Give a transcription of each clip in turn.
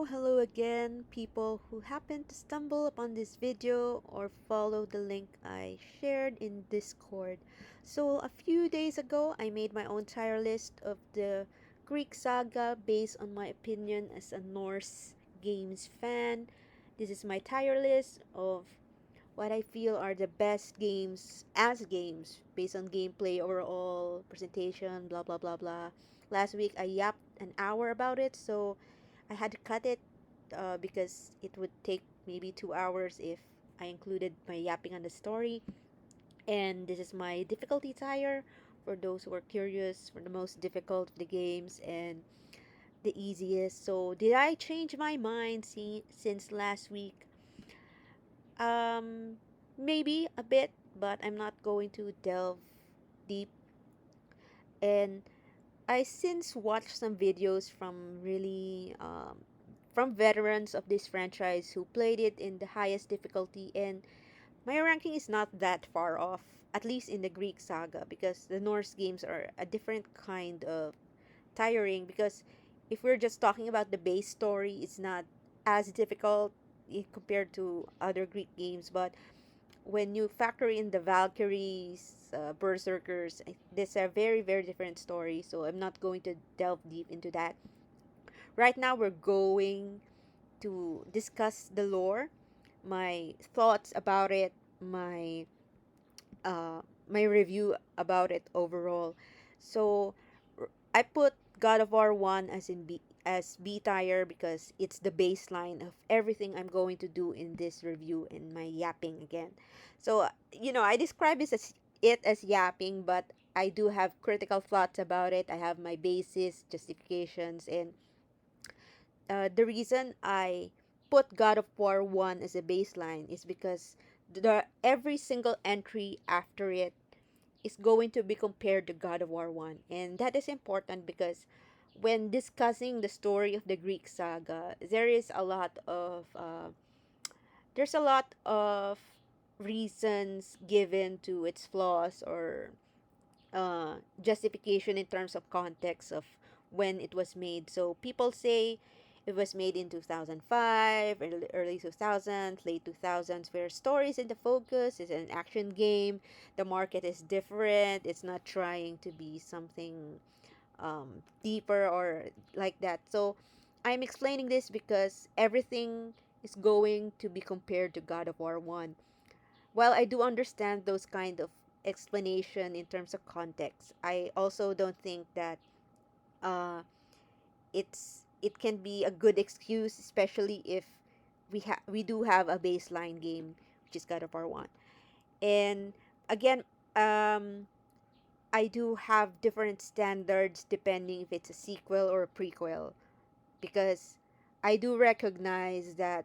Hello again, people who happen to stumble upon this video or follow the link I shared in Discord. So, a few days ago, I made my own tier list of the Greek saga based on my opinion as a Norse games fan. This is my tier list of what I feel are the best games based on gameplay, overall presentation, blah blah blah blah. Last week I yapped an hour about it, so I had to cut it because it would take maybe 2 hours if I included my yapping on the story. And this is my difficulty tier for those who are curious for the most difficult of the games and the easiest. So, did I change my mind since last week? Um, Maybe a bit, but I'm not going to delve deep. And I since watched some videos from from veterans of this franchise who played it in the highest difficulty, and my ranking is not that far off, at least in the Greek saga, because the Norse games are a different kind of tiring. Because if we're just talking about the base story, it's not as difficult compared to other Greek games, but when you factor in the Valkyries, Berserkers, these are very, very different stories. So I'm not going to delve deep into that. Right now, we're going to discuss the lore, my thoughts about it, my review about it overall. So I put God of War 1 as B tier because it's the baseline of everything I'm going to do in this review and my yapping again. So I describe it as yapping, but I do have critical thoughts about it. I have my basis, justifications, and the reason I put God of War 1 as a baseline is because every single entry after it is going to be compared to God of War 1. And that is important because when discussing the story of the Greek saga, there's a lot of reasons given to its flaws or justification in terms of context of when it was made. So people say it was made in 2005, early 2000s, late 2000s, where stories in the focus is an action game. The market is different. It's not trying to be something deeper or like that. So I'm explaining this because everything is going to be compared to God of War 1. While I do understand those kind of explanation in terms of context, I also don't think that uh, it can be a good excuse, especially if we do have a baseline game, which is God of War 1. And again, um, I do have different standards depending if it's a sequel or a prequel, because I do recognize that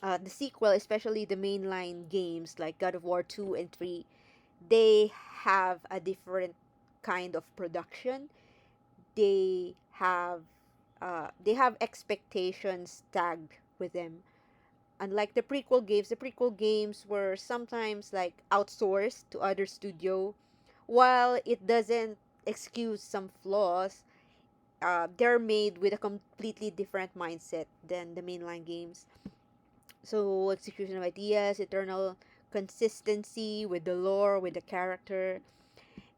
the sequel, especially the mainline games like God of War 2 and 3, they have a different kind of production. They have they have expectations tagged with them. Unlike the prequel games were sometimes like outsourced to other studio. While it doesn't excuse some flaws, they're made with a completely different mindset than the mainline games. So execution of ideas, eternal consistency with the lore, with the character,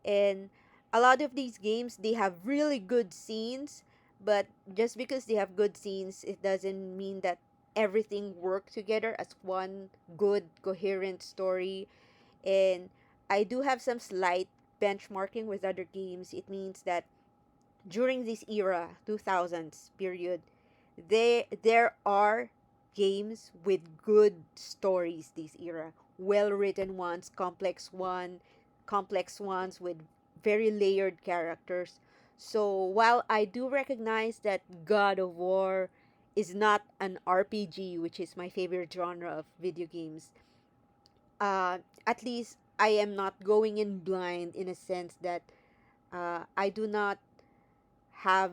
and a lot of these games, they have really good scenes, but just because they have good scenes, it doesn't mean that everything work together as one good coherent story. And I do have some slight benchmarking with other games. It means that during this era, 2000s period, there are games with good stories this era, well written ones, complex ones with very layered characters. So while I do recognize that God of War is not an RPG, which is my favorite genre of video games, at least I am not going in blind, in a sense that I do not have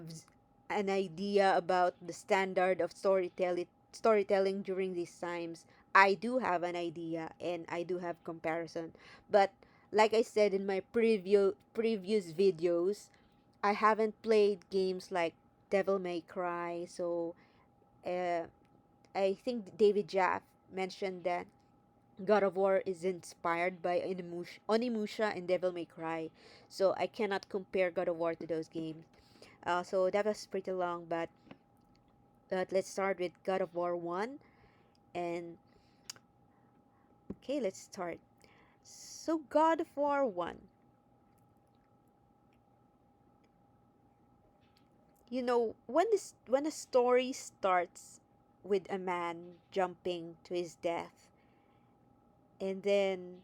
an idea about the standard of storytelling during these times. I do have an idea and I do have comparison. But like I said in my previous videos, I haven't played games like Devil May Cry, so Uh, I think David Jaff mentioned that God of War is inspired by Onimusha and Devil May Cry. So I cannot compare God of War to those games. So that was pretty long, but let's start with God of War 1. And okay, let's start. So God of War 1. When a story starts with a man jumping to his death, and then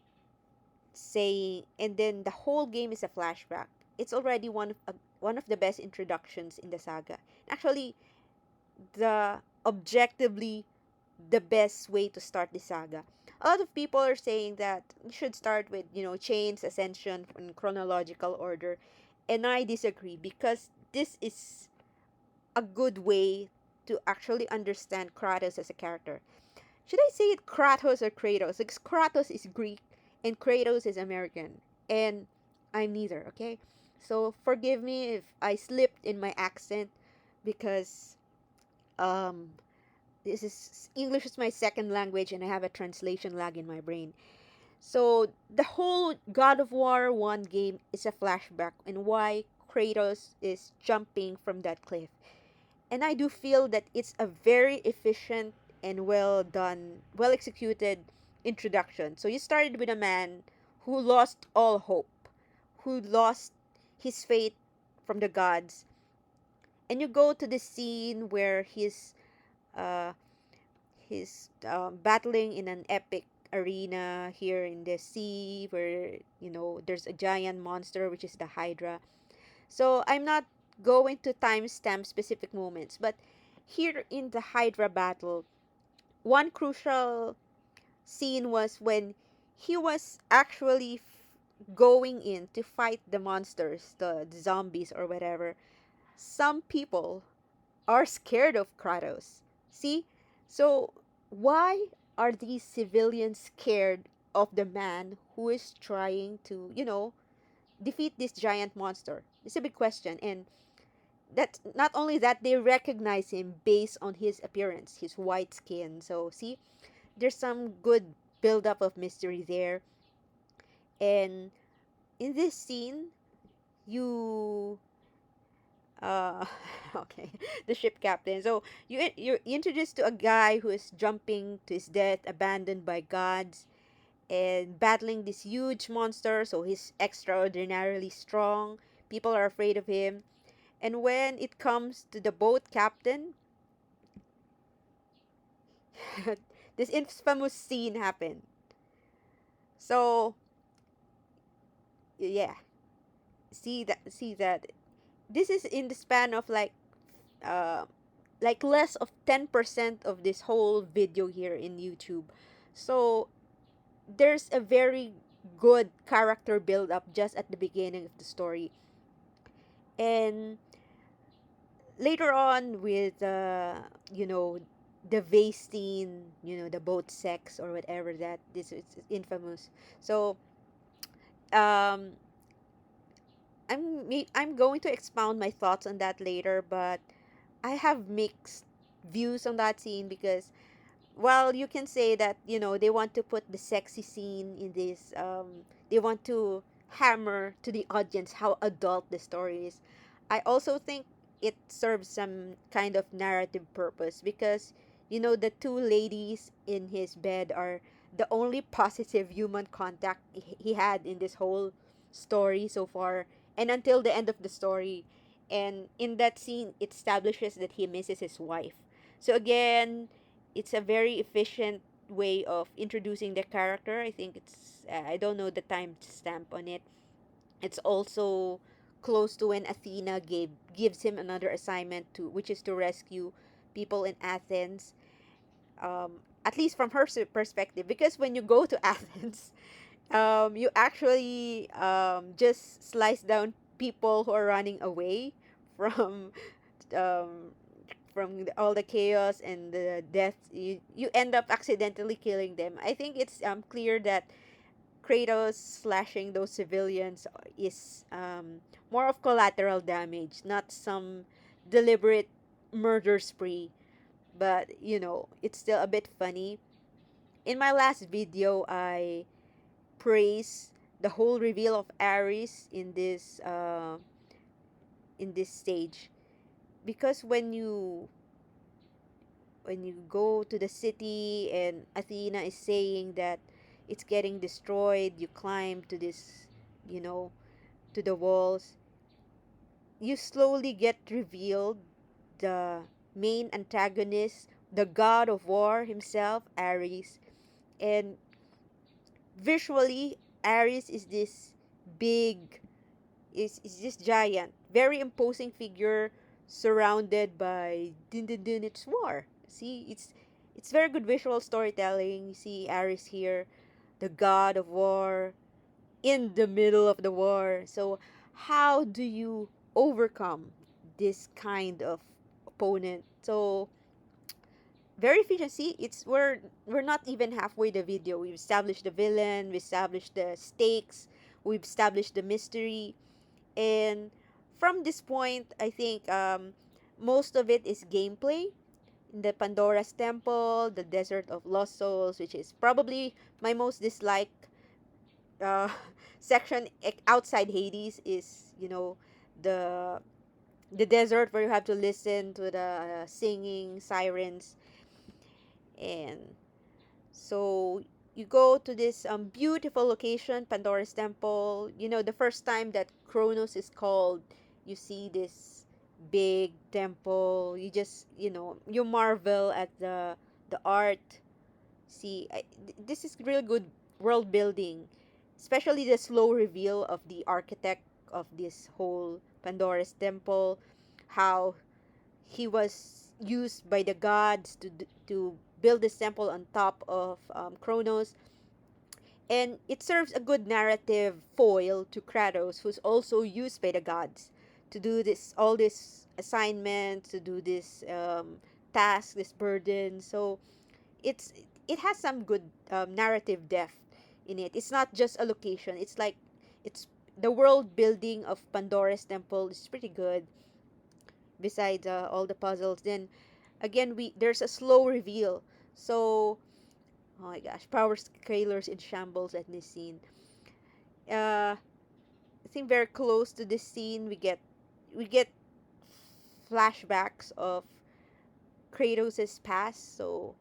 the whole game is a flashback. It's already one of the best introductions in the saga. Actually, the objectively the best way to start the saga. A lot of people are saying that you should start with, Chain's ascension in chronological order, and I disagree because this is a good way to actually understand Kratos as a character. Should I say it Kratos or Kratos? Because Kratos is Greek and Kratos is American, and I'm neither, okay? So forgive me if I slipped in my accent because um this is English is my second language and I have a translation lag in my brain. So the whole God of War 1 game is a flashback and why Kratos is jumping from that cliff. And I do feel that it's a very efficient and well done, well executed introduction. So you started with a man who lost all hope, who lost his faith from the gods, and you go to the scene where uh, he's battling in an epic arena here in the sea where there's a giant monster which is the Hydra. So I'm not going to timestamp specific moments, but here in the Hydra battle, one crucial scene was when he was actually going in to fight the monsters, the zombies or whatever. Some people are scared of Kratos. See? So why are these civilians scared of the man who is trying to, defeat this giant monster? It's a big question. And that not only that, they recognize him based on his appearance, his white skin. So see, there's some good build-up of mystery there. And in this scene, you uh okay, the ship captain. So you're introduced to a guy who is jumping to his death, abandoned by gods, and battling this huge monster. So he's extraordinarily strong. People are afraid of him. And when it comes to the boat captain, this infamous scene happened. So yeah, see that this is in the span of uh less of 10% of this whole video here in YouTube. So there's a very good character build up just at the beginning of the story. And later on with you know the vase scene, the boat sex or whatever that this is infamous. So um I'm going to expound my thoughts on that later, but I have mixed views on that scene because while you can say that they want to put the sexy scene in this, they want to hammer to the audience how adult the story is. I also think it serves some kind of narrative purpose because the two ladies in his bed are the only positive human contact he had in this whole story so far and until the end of the story. And in that scene it establishes that he misses his wife. So again, it's a very efficient way of introducing the character. I think I don't know the time stamp on it. It's also close to when Athena gives him another assignment to which is to rescue people in Athens. At least from her perspective, because when you go to Athens, you actually just slice down people who are running away from um, all the chaos and the death. You end up accidentally killing them. I think it's clear that Kratos slashing those civilians is more of collateral damage, not some deliberate murder spree. but it's still a bit funny. In my last video, I praise the whole reveal of Ares in this stage, because when you go to the city and Athena is saying that it's getting destroyed, you climb to this, you know, to the walls, you slowly get revealed the main antagonist, the god of war himself, Ares. And visually, Ares is this big, is this giant, very imposing figure surrounded by din din din, it's war. See, it's very good visual storytelling. You see Ares here, the god of war, in the middle of the war. So how do you overcome this kind of opponent? So very efficient. See, we're not even halfway the video. We've established the villain, we established the stakes, we've established the mystery, and from this point, I think most of it is gameplay. In the Pandora's Temple, the Desert of Lost Souls, which is probably my most disliked uh, section outside Hades, is the the desert where you have to listen to the singing sirens. And so you go to this beautiful location, Pandora's Temple. The first time that Kronos is called, you see this big temple. You just, you marvel at the art. See, this is real good world building, especially the slow reveal of the architect of this whole Pandora's Temple, how he was used by the gods to build this temple on top of Kronos, and it serves a good narrative foil to Kratos, who's also used by the gods to do this all this assignment, to do this task, this burden. So it's it has some good narrative depth in it. It's not just a location. It's like it's the world building of Pandora's Temple is pretty good. Besides all the puzzles, then again we there's a slow reveal. So oh my gosh, power scalers in shambles at this scene. I think very close to this scene we get flashbacks of Kratos' past. So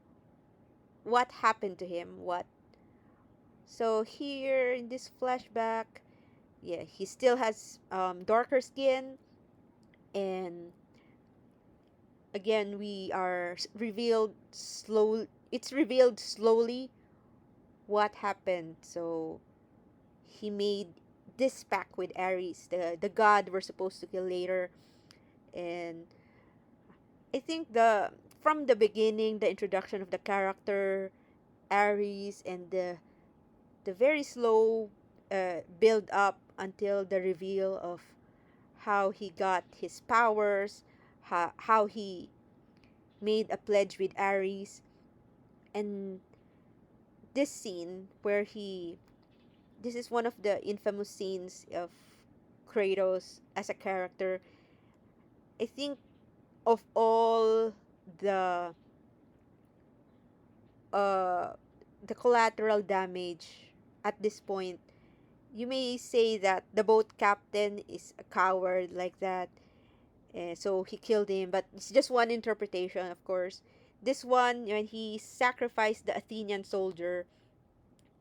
what happened to him? What So here in this flashback, yeah, he still has darker skin, and again we are revealed slow. It's revealed slowly what happened. So he made this pact with Ares, the god we're supposed to kill later, and I think the from the beginning, the introduction of the character Ares, and the very slow build up until the reveal of how he got his powers, how he made a pledge with Ares, and this scene where this is one of the infamous scenes of Kratos as a character. I think of all the uh the collateral damage at this point, you may say that the boat captain is a coward like that, so he killed him. But it's just one interpretation, of course. This one, when he sacrificed the Athenian soldier,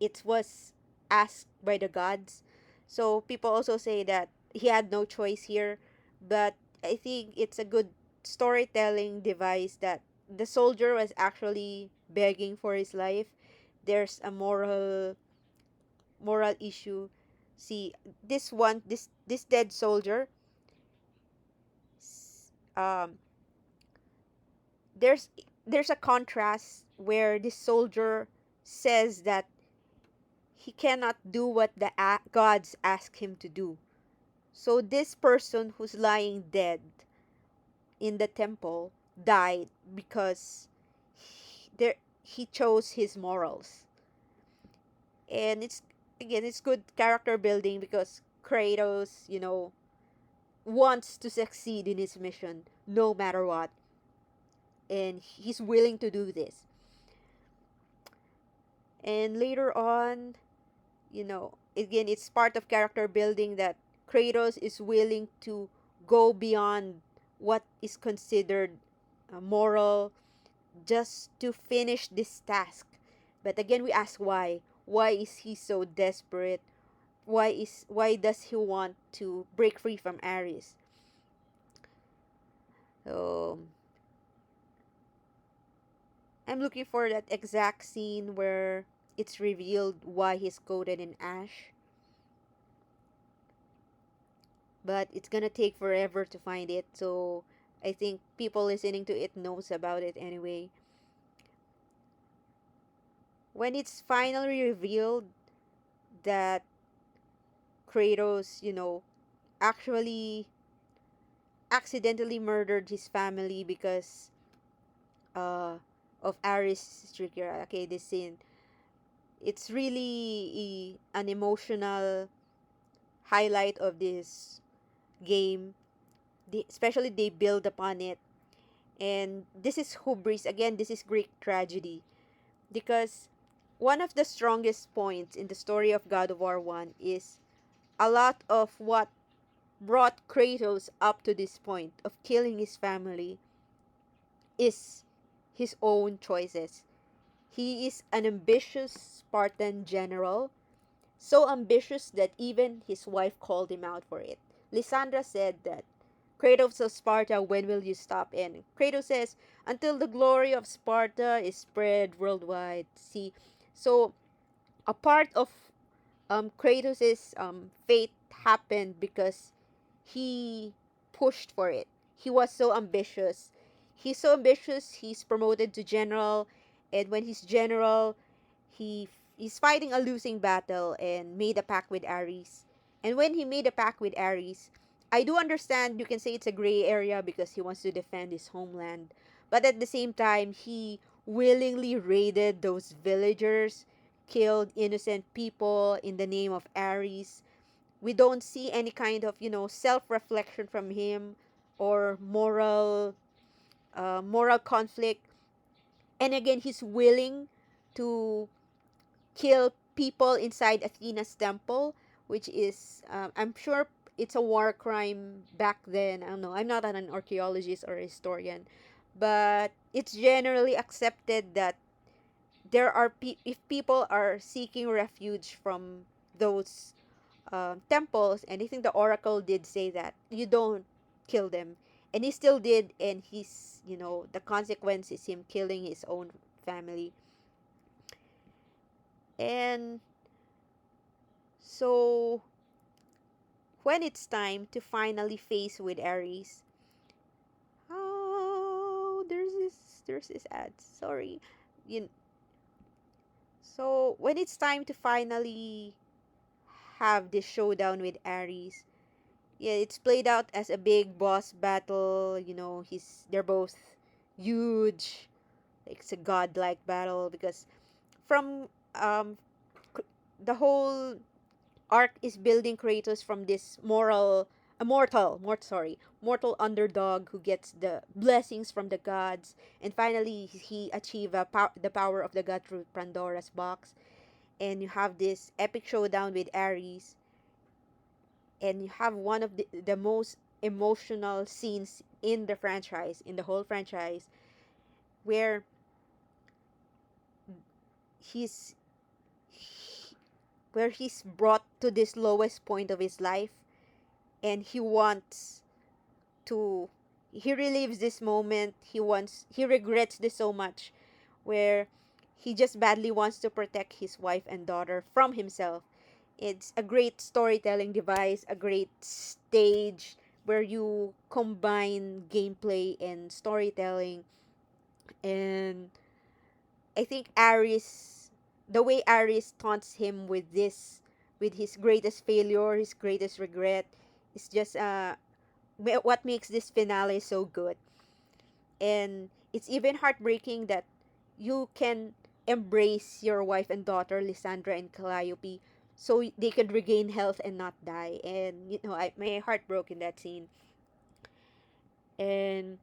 it was asked by the gods. So people also say that he had no choice here, but I think it's a good storytelling device that the soldier was actually begging for his life. There's a moral issue. See, this dead soldier, um there's there's a contrast where this soldier says that he cannot do what the gods ask him to do. So this person who's lying dead in the temple died because he chose his morals. And it's good character building because Kratos, wants to succeed in his mission no matter what. and he's willing to do this. And later on, again, it's part of character building that Kratos is willing to go beyond what is considered moral just to finish this task. But again, we ask why. Why is he so desperate? Why does he want to break free from Ares? So I'm looking for that exact scene where it's revealed why he's coated in ash, but it's gonna take forever to find it. So I think people listening to it knows about it anyway. When it's finally revealed that Kratos, actually accidentally murdered his family because uh of Ares' trickery. Okay, this scene, it's really an emotional highlight of this game. Especially they build upon it, and this is hubris again. This is Greek tragedy because one of the strongest points in the story of God of War 1 is a lot of what brought Kratos up to this point of killing his family is his own choices. He is an ambitious Spartan general, so ambitious that even his wife called him out for it. Lysandra said that, Kratos of Sparta, when will you stop? And Kratos says, until the glory of Sparta is spread worldwide. See, so a part of Kratos's fate happened because he pushed for it. He was so ambitious. He's so ambitious. He's promoted to general, and when he's general, he he's fighting a losing battle and made a pact with Ares. And when he made a pact with Ares, I do understand you can say it's a gray area because he wants to defend his homeland, but at the same time, he willingly raided those villagers, killed innocent people in the name of Ares. We don't see any kind of self-reflection from him or moral conflict. And again, he's willing to kill people inside Athena's temple, which is I'm sure it's a war crime back then. I don't know, I'm not an archaeologist or a historian, but it's generally accepted that if people are seeking refuge from those temples, and I think the oracle did say that you don't kill them, and he still did, and the consequence is him killing his own family. And so when it's time to finally face with Ares, oh, there's this ad. Sorry, you. So when it's time to finally have this showdown with Ares, yeah, it's played out as a big boss battle. They're both huge. Like, it's a godlike battle because from the whole arc is building Kratos from this mortal underdog who gets the blessings from the gods, and finally he achieve the power of the god through Pandora's box. And you have this epic showdown with Ares, and you have one of the most emotional scenes in the whole franchise, where he's he's brought to this lowest point of his life, and to he relives this moment. He regrets this so much, where he just badly wants to protect his wife and daughter from himself. It's a great storytelling device, a great stage where you combine gameplay and storytelling. And I think the way Ares taunts him with his greatest failure, his greatest regret, is just what makes this finale so good. And it's even heartbreaking that you can embrace your wife and daughter, Lysandra and Calliope, so they could regain health and not die. And my heart broke in that scene. And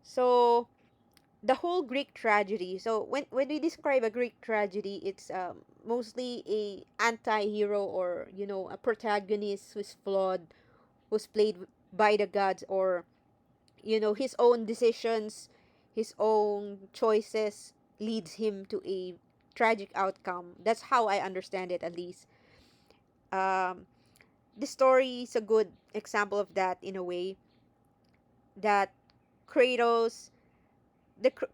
So the whole Greek tragedy. So when we describe a Greek tragedy, it's mostly a anti-hero, or a protagonist who's flawed, who's played by the gods, or his own decisions, his own choices leads him to a tragic outcome. That's how I understand it, at least. Um, the story is a good example of that, in a way that Kratos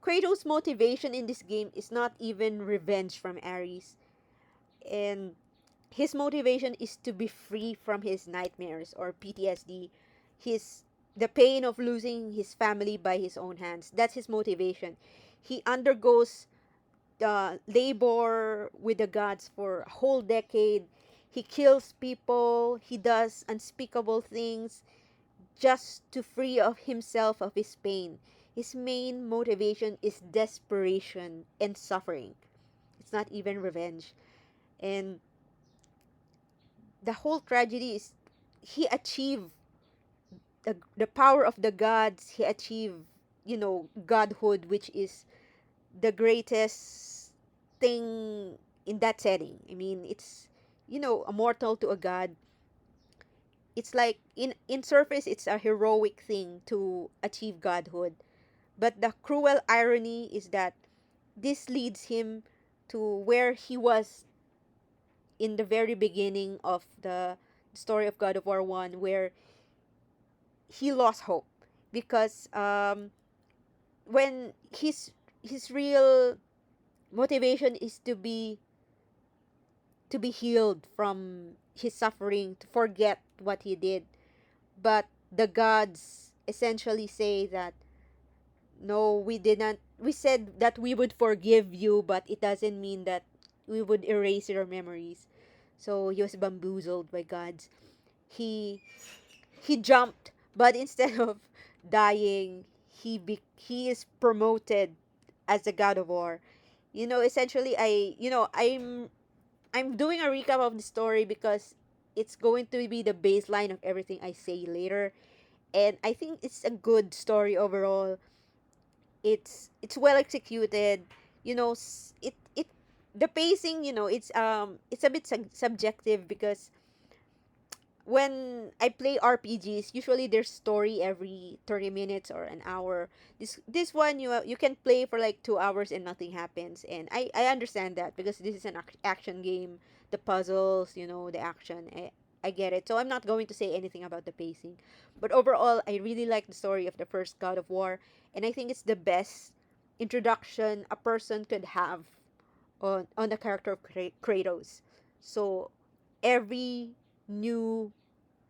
Kratos' motivation in this game is not even revenge from Ares, and his motivation is to be free from his nightmares, or PTSD, his the pain of losing his family by his own hands. That's his motivation. He undergoes labor with the gods for a whole decade. He kills people. He does unspeakable things just to free of himself of his pain. His main motivation is desperation and suffering. It's not even revenge. And the whole tragedy is he achieved the power of the gods. He achieved, godhood, which is the greatest thing in that setting. I mean, it's, a mortal to a god. It's like in surface, it's a heroic thing to achieve godhood. But the cruel irony is that this leads him to where he was in the very beginning of the story of God of War 1, where he lost hope. Because when his real motivation is to be healed from his suffering, to forget what he did. But the gods essentially say that, no, we didn't. We said that we would forgive you, but it doesn't mean that we would erase your memories. So he was bamboozled by gods. He he jumped, but instead of dying, he is promoted as the god of war. Essentially, I'm doing a recap of the story because it's going to be the baseline of everything I say later, and I think it's a good story overall. It's well executed. It the pacing, it's a bit subjective, because when I play RPGs, usually there's story every 30 minutes or an hour. This one, you can play for like 2 hours and nothing happens, and I understand that, because this is an action game. The puzzles, the action, I get it. So I'm not going to say anything about the pacing. But overall, I really like the story of the first God of War, and I think it's the best introduction a person could have on the character of Kratos. So every new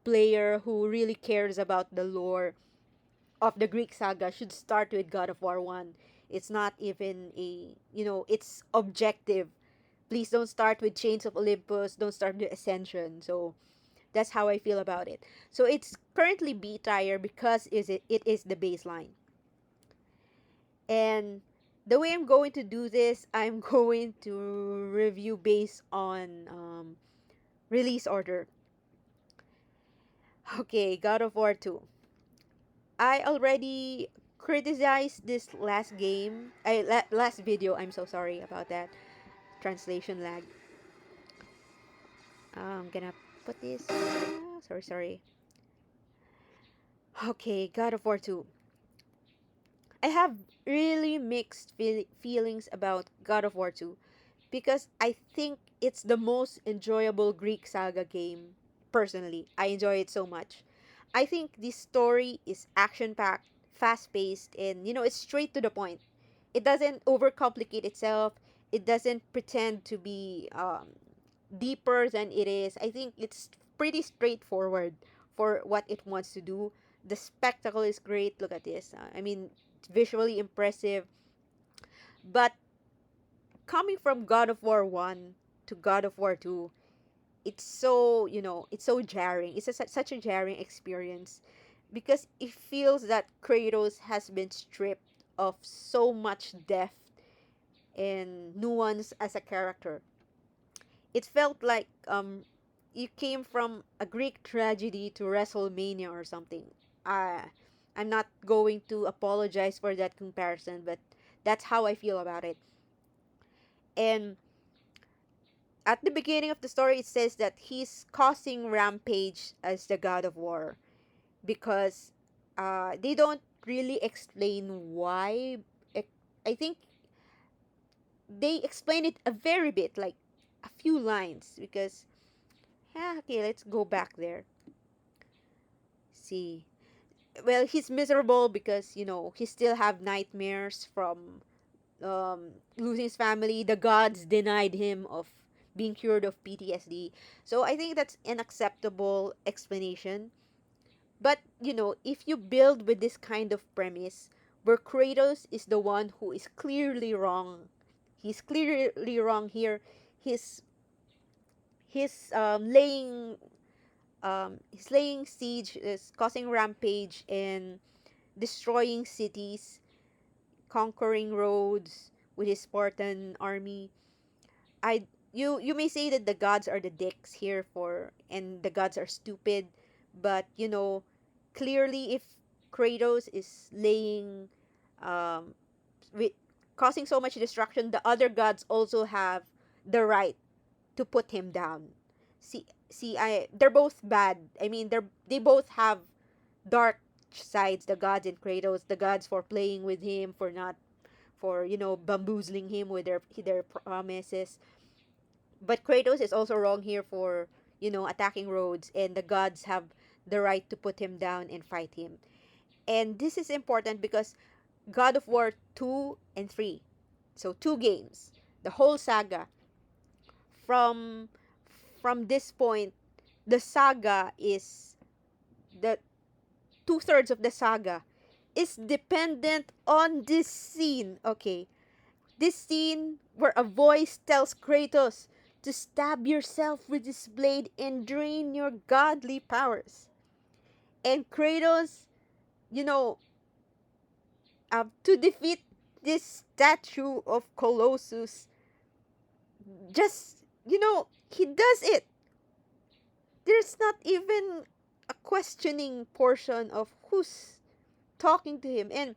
player who really cares about the lore of the Greek saga should start with God of War 1. It's not even it's objective. Please don't start with Chains of Olympus, don't start with Ascension. So that's how I feel about it. So it's currently B tier because it is the baseline. And the way I'm going to do this, I'm going to review based on release order. Okay, God of War 2. I already criticized this last game. Last video. I'm so sorry about that. Translation lag. I'm gonna put this. Sorry. Okay, God of War 2. I have really mixed feelings about God of War 2, because I think it's the most enjoyable Greek saga game. Personally, I enjoy it so much. I think this story is action packed, fast paced, and it's straight to the point. It doesn't overcomplicate itself. It doesn't pretend to be deeper than it is. I think it's pretty straightforward for what it wants to do. The spectacle is great. Look at this. I mean, it's visually impressive. But coming from God of War 1 to God of War 2, it's so jarring. It's such a jarring experience, because it feels that Kratos has been stripped of so much depth and nuance as a character. It felt like you came from a Greek tragedy to WrestleMania or something. I'm not going to apologize for that comparison, but that's how I feel about it. And at the beginning of the story, it says that he's causing rampage as the god of war because they don't really explain why. Ex- I think they explain it a very bit, like a few lines, because yeah, okay, let's go back there. See, well, he's miserable because he still have nightmares from losing his family. The gods denied him of being cured of PTSD. So I think that's an acceptable explanation. But if you build with this kind of premise, where Kratos is the one who is clearly wrong, he's clearly wrong here. He's he's laying siege, is causing rampage and destroying cities, conquering roads with his Spartan army. I you may say that the gods are the dicks here for and the gods are stupid, but clearly if Kratos is laying um with causing so much destruction, the other gods also have the right to put him down. See, I they're both bad. I mean, they both have dark sides. The gods and Kratos, the gods for playing with him, for not for bamboozling him with their promises. But Kratos is also wrong here for attacking roads, and the gods have the right to put him down and fight him. And this is important because God of War 2 and 3, so two games, the whole saga, from this point, the saga is the two-thirds of the saga is dependent on this scene. Okay, this scene where a voice tells Kratos to stab yourself with this blade and drain your godly powers. And Kratos, you know, to defeat this statue of Colossus, just, he does it. There's not even a questioning portion of who's talking to him. And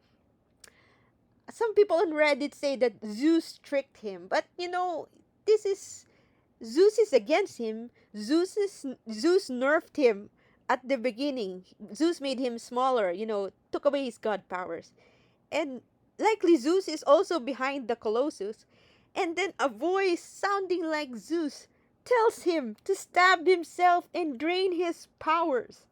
some people on Reddit say that Zeus tricked him. But, this is Zeus is against him. Zeus nerfed him at the beginning. Zeus made him smaller, took away his god powers. And likely Zeus is also behind the Colossus. And then a voice sounding like Zeus tells him to stab himself and drain his powers.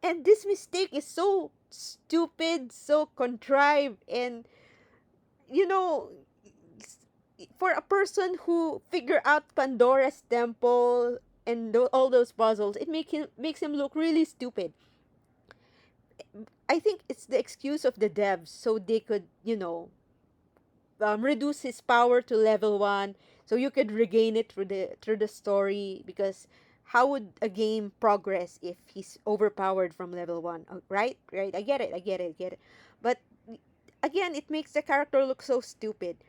And this mistake is so stupid, so contrived, and you know, for a person who figure out Pandora's temple and all those puzzles, it makes him look really stupid. I think it's the excuse of the devs so they could, reduce his power to level 1 so you could regain it through the story, because how would a game progress if he's overpowered from level 1? Oh, right, I get it. But again, it makes the character look so stupid.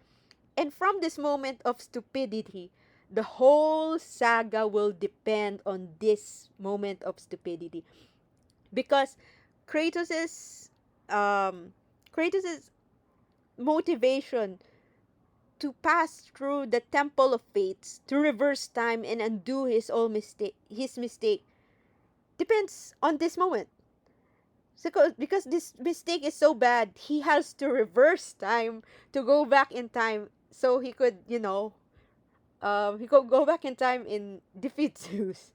And from this moment of stupidity, the whole saga will depend on this moment of stupidity, because Kratos's um Kratos's motivation to pass through the temple of fates to reverse time and undo his mistake depends on this moment. So, because this mistake is so bad, he has to reverse time to go back in time so he could, he could go back in time and defeat Zeus.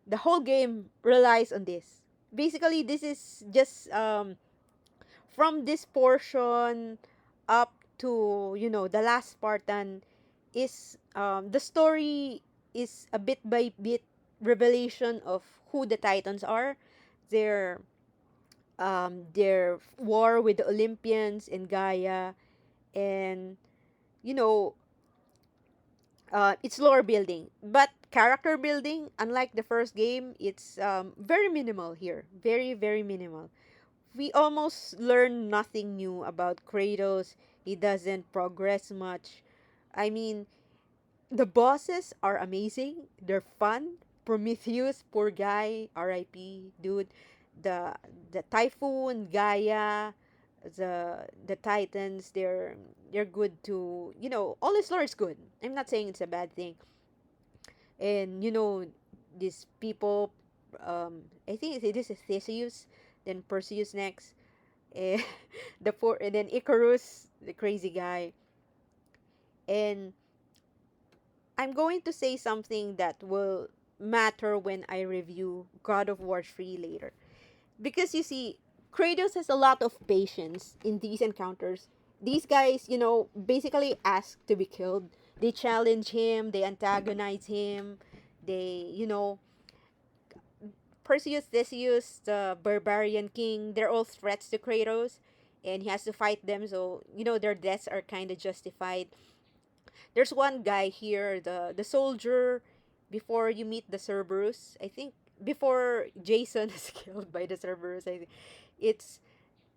The whole game relies on this. Basically, this is just from this portion up to the last Spartan is the story is a bit by bit revelation of who the Titans are, their their war with the Olympians and Gaia, and you know it's lore building, but character building, unlike the first game, it's very minimal here, very very minimal. We almost learn nothing new about Kratos. He doesn't progress much. I mean, the bosses are amazing. They're fun. Prometheus, poor guy, RIP, dude. the the typhoon, Gaia, the Titans. They're good to, all this lore is good. I'm not saying it's a bad thing. And these people, I think this is Theseus, then Perseus next, and and then Icarus, the crazy guy. And I'm going to say something that will matter when I review God of War 3 later. Because you see, Kratos has a lot of patience in these encounters. These guys, basically ask to be killed. They challenge him, they antagonize him, they, Perseus, Theseus, the barbarian king, they're all threats to Kratos, and he has to fight them, so, their deaths are kind of justified. There's one guy here, the soldier, before you meet the Cerberus. I think before Jason is killed by the Cerberus, I think it's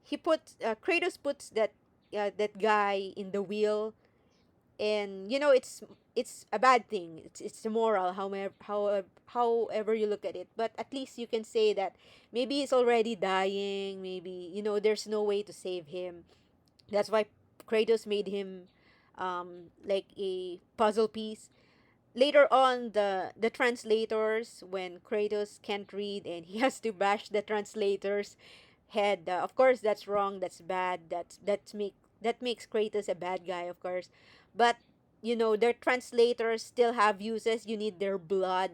he puts Kratos puts that guy in the wheel, and it's a bad thing. It's immoral. However you look at it, but at least you can say that maybe he's already dying. Maybe there's no way to save him. That's why Kratos made him like a puzzle piece. Later on, the translators, when Kratos can't read and he has to bash the translators head, of course that's wrong, that's bad, that makes Kratos a bad guy, of course. But their translators still have uses. You need their blood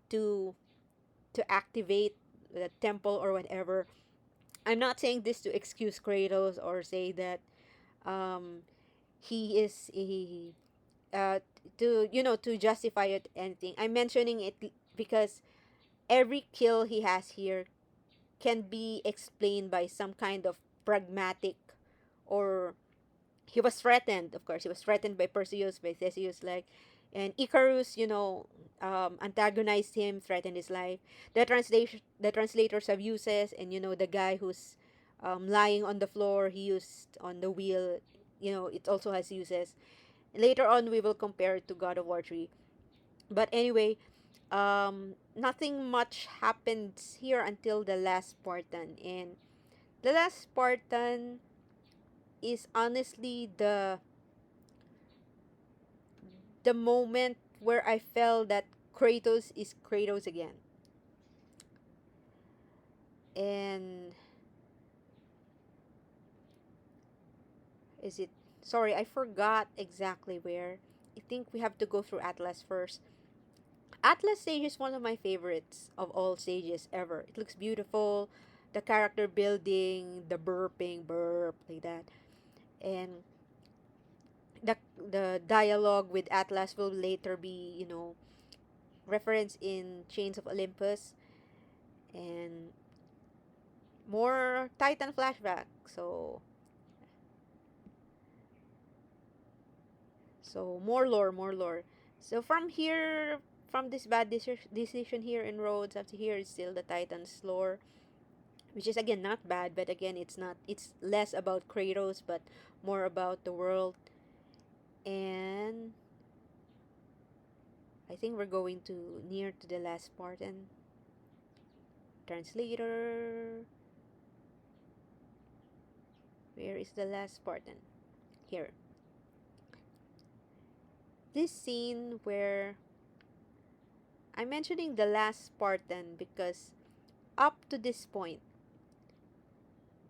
to activate the temple or whatever. I'm not saying this to excuse Kratos or say that um he is a uh, to justify it anything. I'm mentioning it because every kill he has here can be explained by some kind of pragmatic, or he was threatened. Of course, he was threatened by Perseus, by Theseus, like, and Icarus, antagonized him, threatened his life. The translators have uses, and the guy who's lying on the floor, he used on the wheel. It also has uses. Later on, we will compare it to God of War 3. But anyway, nothing much happens here until the last Spartan. And the last Spartan is honestly the moment where I felt that Kratos is Kratos again. And is it sorry, I forgot exactly where. I think we have to go through Atlas first. Atlas stage is one of my favorites of all stages ever. It looks beautiful, the character building, the burping, burp, like that. And the dialogue with Atlas will later be, referenced in Chains of Olympus, and more Titan flashback. So more lore, more lore. So from here, from this bad decision here in Rhodes, up to here is still the Titans lore, which is again not bad, but again it's less about Kratos but more about the world. And I think we're going to near to the last part. And translator, where is the last Spartan? Here. This scene where I'm mentioning the last Spartan because up to this point,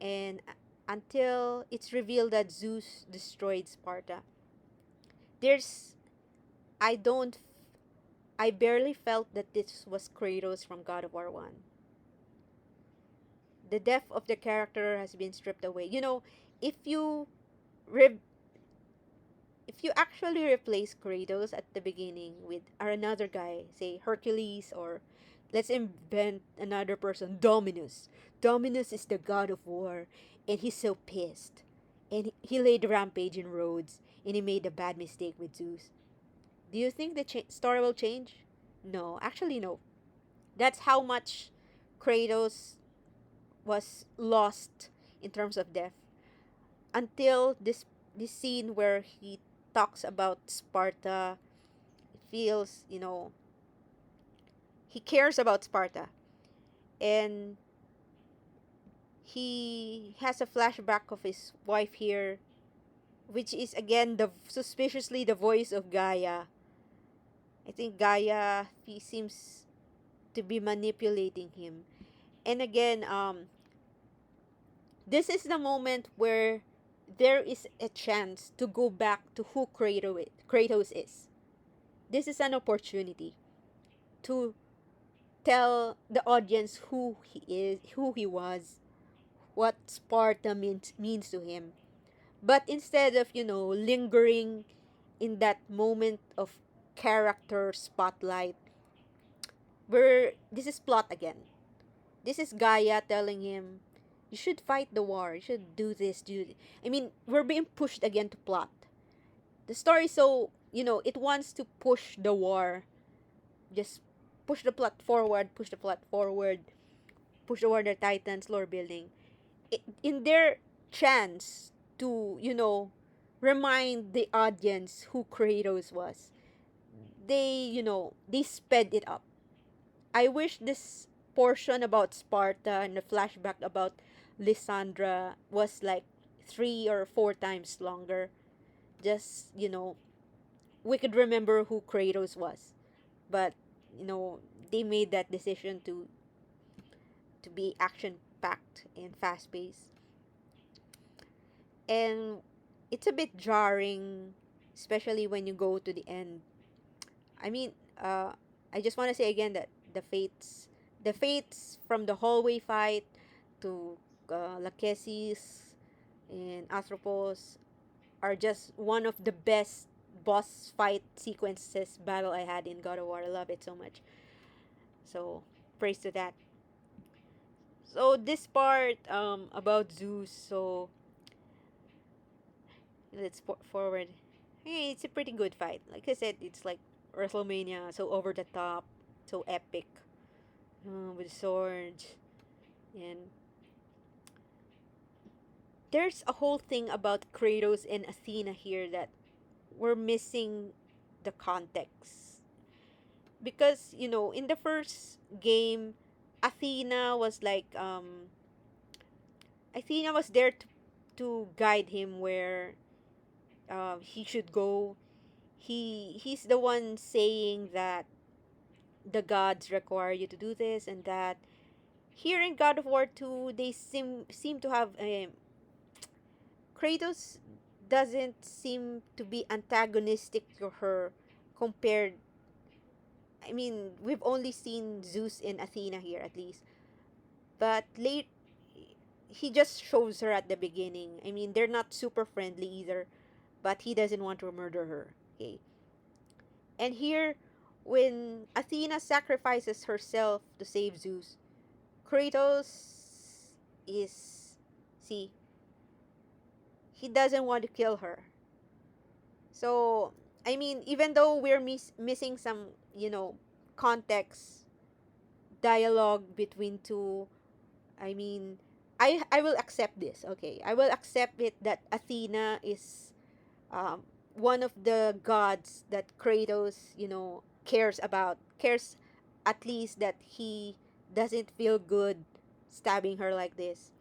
and until it's revealed that Zeus destroyed Sparta, there's I don't I barely felt that this was Kratos from God of War 1. The depth of the character has been stripped away. If you re- if you actually replace Kratos at the beginning with another guy, say Hercules, or let's invent another person, Dominus. Dominus is the god of war, and he's so pissed. And he laid rampage in Rhodes, and he made a bad mistake with Zeus. Do you think the story will change? No, actually, no. That's how much Kratos was lost in terms of death until this scene where he talks about Sparta. It feels, he cares about Sparta. And he has a flashback of his wife here, which is again the suspiciously the voice of Gaia. I think Gaia, he seems to be manipulating him. And again, this is the moment where there is a chance to go back to who Kratos is. This is an opportunity to tell the audience who he is, who he was, what Sparta means to him. But instead of, lingering in that moment of character spotlight, where this is plot again. This is Gaia telling him, you should fight the war. You should do this, do this. I mean, we're being pushed again to plot. The story, so, it wants to push the war. Just push the plot forward, push the plot forward, push the Warrior Titans lore building. In their chance to, remind the audience who Kratos was, they sped it up. I wish this portion about Sparta and the flashback about Lysandra was like 3 or 4 times longer. Just, we could remember who Kratos was. But, they made that decision to be action packed and fast paced. And it's a bit jarring, especially when you go to the end. I mean, I just want to say again that the fates from the hallway fight to Lachesis and Atropos are just one of the best boss fight sequences battle I had in God of War. I love it so much. So praise to that. So this part about Zeus. So let's forward. Hey, it's a pretty good fight. Like I said, it's like WrestleMania, so over the top, so epic, with swords, and there's a whole thing about Kratos and Athena here that we're missing the context, because in the first game, Athena was like Athena was there to guide him where he should go. He's the one saying that the gods require you to do this and that. Here in God of War 2, they seem to have Kratos doesn't seem to be antagonistic to her compared. I mean, we've only seen Zeus and Athena here at least, but late he just shows her at the beginning. I mean, they're not super friendly either, but he doesn't want to murder her. Okay, and here, when Athena sacrifices herself to save Zeus, Kratos is, see, he doesn't want to kill her. So, I mean, even though we're missing some, context, dialogue between two, I mean, I will accept this, okay? I will accept it that Athena is um, one of the gods that Kratos, cares at least that he doesn't feel good stabbing her like this.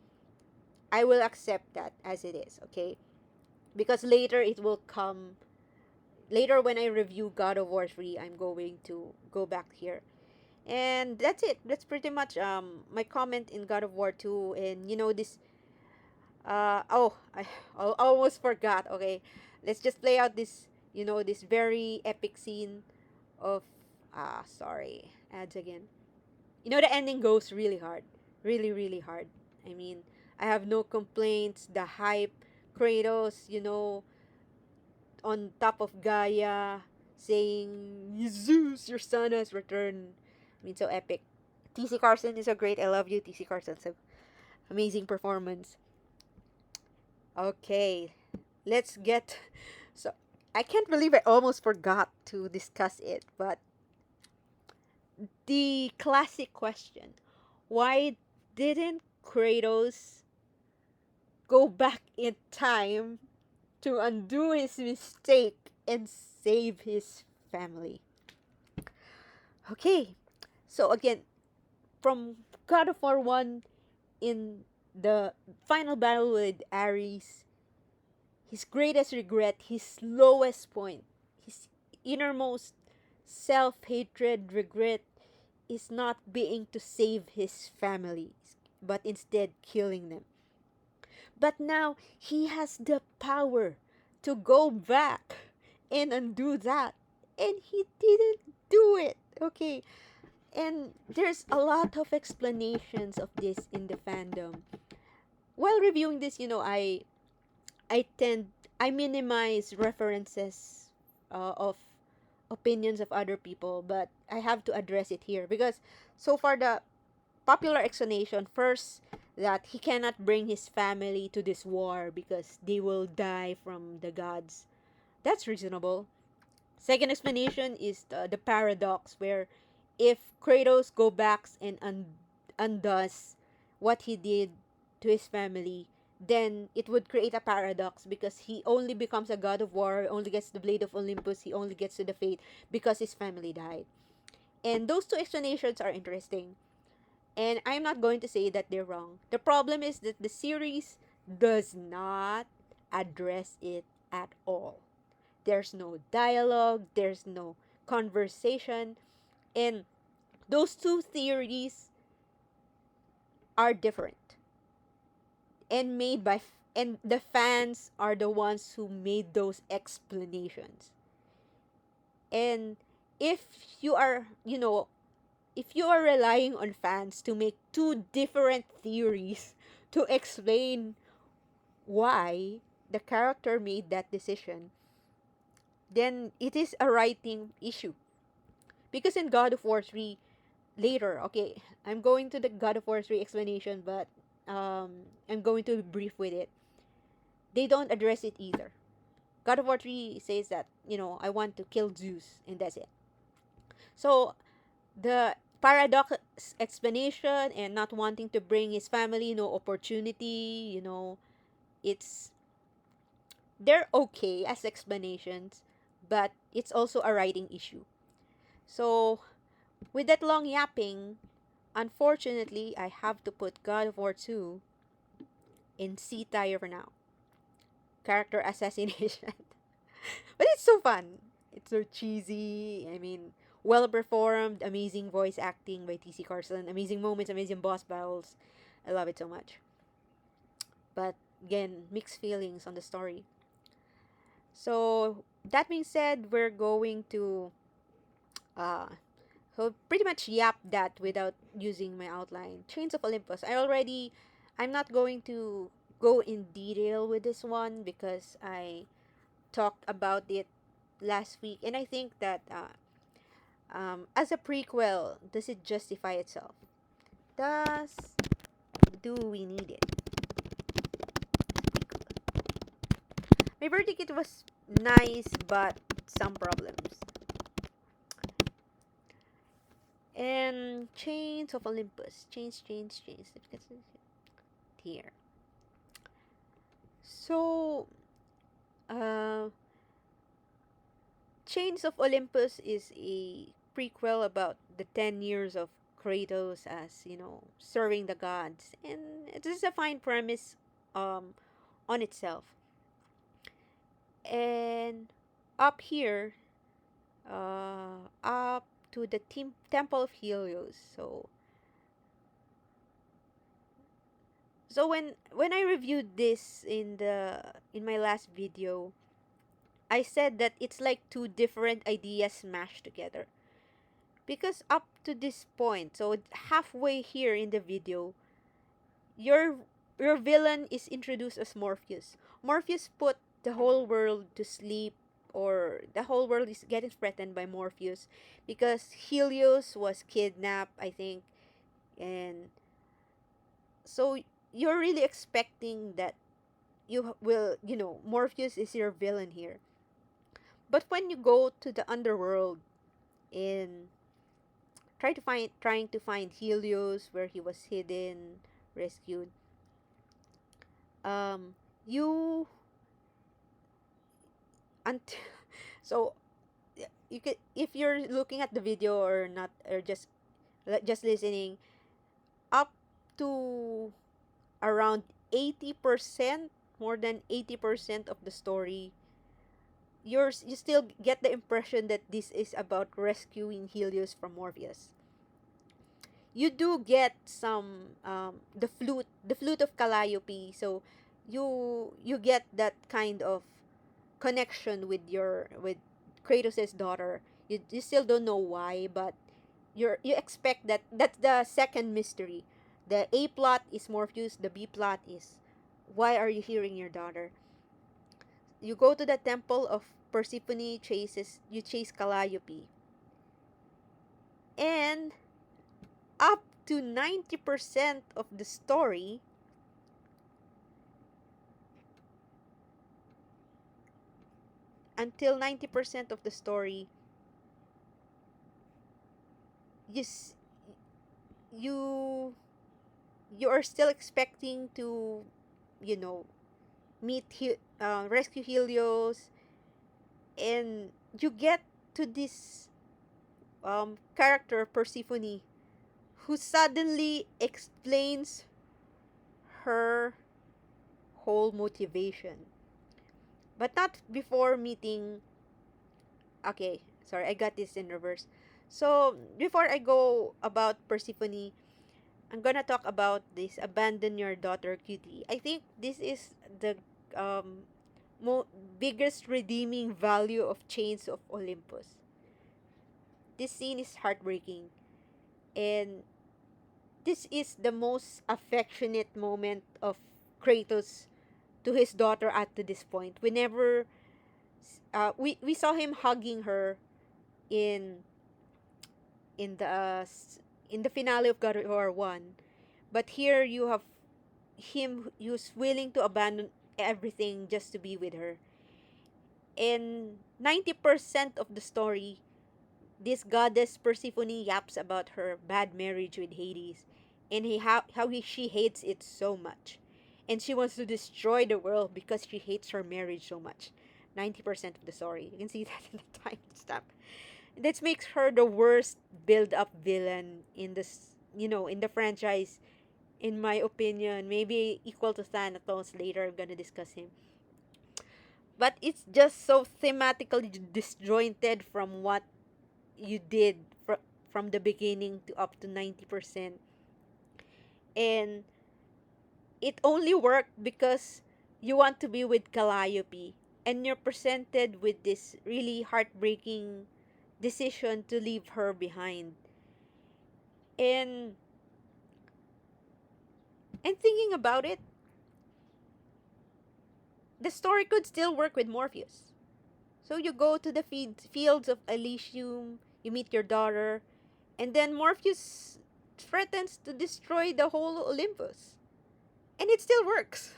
I will accept that as it is, okay? Because later it will come. Later, when I review God of War 3, I'm going to go back here. And that's it. That's pretty much my comment in God of War 2. And this. I almost forgot. Okay, let's just play out this. This very epic scene of. Sorry. Ads again. The ending goes really hard. Really, really hard. I mean, I have no complaints. The hype, Kratos, on top of Gaia, saying, Zeus, your son has returned. I mean, so epic. TC Carson is so great. I love you, TC Carson. So amazing performance. Okay, let's get. So, I can't believe I almost forgot to discuss it, but the classic question, why didn't Kratos go back in time to undo his mistake and save his family? Okay, so again, from God of War 1, in the final battle with Ares, his greatest regret, his lowest point, his innermost self hatred regret is not being to save his family, but instead killing them. But now he has the power to go back and undo that. And he didn't do it. Okay. And there's a lot of explanations of this in the fandom. While reviewing this, I tend I minimize references of opinions of other people, but I have to address it here because so far the popular explanation first that he cannot bring his family to this war because they will die from the gods. That's reasonable. Second explanation is the paradox where if Kratos go back and undoes what he did to his family, then it would create a paradox because he only becomes a god of war, only gets the blade of Olympus, he only gets to the fate because his family died. And those two explanations are interesting. And I'm not going to say that they're wrong. The problem is that the series does not address it at all. There's no dialogue, there's no conversation, and those two theories are different and made by and the fans are the ones who made those explanations. And if you are, if you are relying on fans to make two different theories to explain why the character made that decision, then it is a writing issue. Because in God of War 3, later, okay, I'm going to the God of War 3 explanation, but I'm going to be brief with it. They don't address it either. God of War 3 says that, I want to kill Zeus, and that's it. So, the paradox explanation and not wanting to bring his family no opportunity, it's they're okay as explanations, but it's also a writing issue. So with that long yapping, unfortunately I have to put God of War 2 in C tier for now. Character assassination. But it's so fun. It's so cheesy. I mean, well performed, amazing voice acting by TC Carson, amazing moments, amazing boss battles. I love it so much. But again, mixed feelings on the story. So that being said, we're going to uh so pretty much yap that without using my outline. Chains of Olympus. I'm not going to go in detail with this one because I talked about it last week, and I think that as a prequel, does it justify itself? Does do we need it? My verdict, it was nice, but some problems. And Chains of Olympus. Chains. Here. So, uh, Chains of Olympus is a prequel about the 10 years of Kratos as, serving the gods. And it is a fine premise um, on itself. And up here, up to the Temple of Helios. So when I reviewed this in my last video, I said that it's like two different ideas smashed together. Because up to this point, so halfway here in the video, your your villain is introduced as Morpheus. Morpheus put the whole world to sleep, or the whole world is getting threatened by Morpheus because Helios was kidnapped, I think. And so you're really expecting that Morpheus is your villain here. But when you go to the underworld and trying to find Helios where he was hidden, rescued, um you until so you could, if you're looking at the video or not, or just listening, up to around 80%, more than 80% of the story, you still get the impression that this is about rescuing Helios from Morpheus. You do get some the flute of Calliope, so you get that kind of connection with Kratos' daughter. You still don't know why, but you expect that. That's the second mystery. The A plot is Morpheus, the B plot is why are you hearing your daughter? You go to the temple of Persephone, you chase Calliope, and up to 90% of the story, until 90% of the story, you you you are still expecting to, you know, rescue Helios, and you get to this character Persephone, who suddenly explains her whole motivation, but not before meeting. Okay, sorry, I got this in reverse. So before I go about Persephone, I'm gonna talk about this abandon your daughter cutie. I think this is the um mo- biggest redeeming value of Chains of Olympus. This scene is heartbreaking, and this is the most affectionate moment of Kratos to his daughter at to this point. We saw him hugging her in in the uh, s- in the finale of God of War 1, but here you have him who's willing to abandon everything just to be with her. In 90% of the story, this goddess Persephone yaps about her bad marriage with Hades, and she hates it so much. And she wants to destroy the world because she hates her marriage so much. 90% of the story. You can see that in the time stamp. This makes her the worst build up villain in in the franchise, in my opinion. Maybe equal to Thanatos. Later I'm gonna discuss him. But it's just so thematically disjointed from what you did from the beginning to up to 90%. And it only worked because you want to be with Calliope, and you're presented with this really heartbreaking decision to leave her behind. And and thinking about it, the story could still work with Morpheus. So you go to the fields of Elysium, you meet your daughter, and then Morpheus threatens to destroy the whole Olympus. And it still works.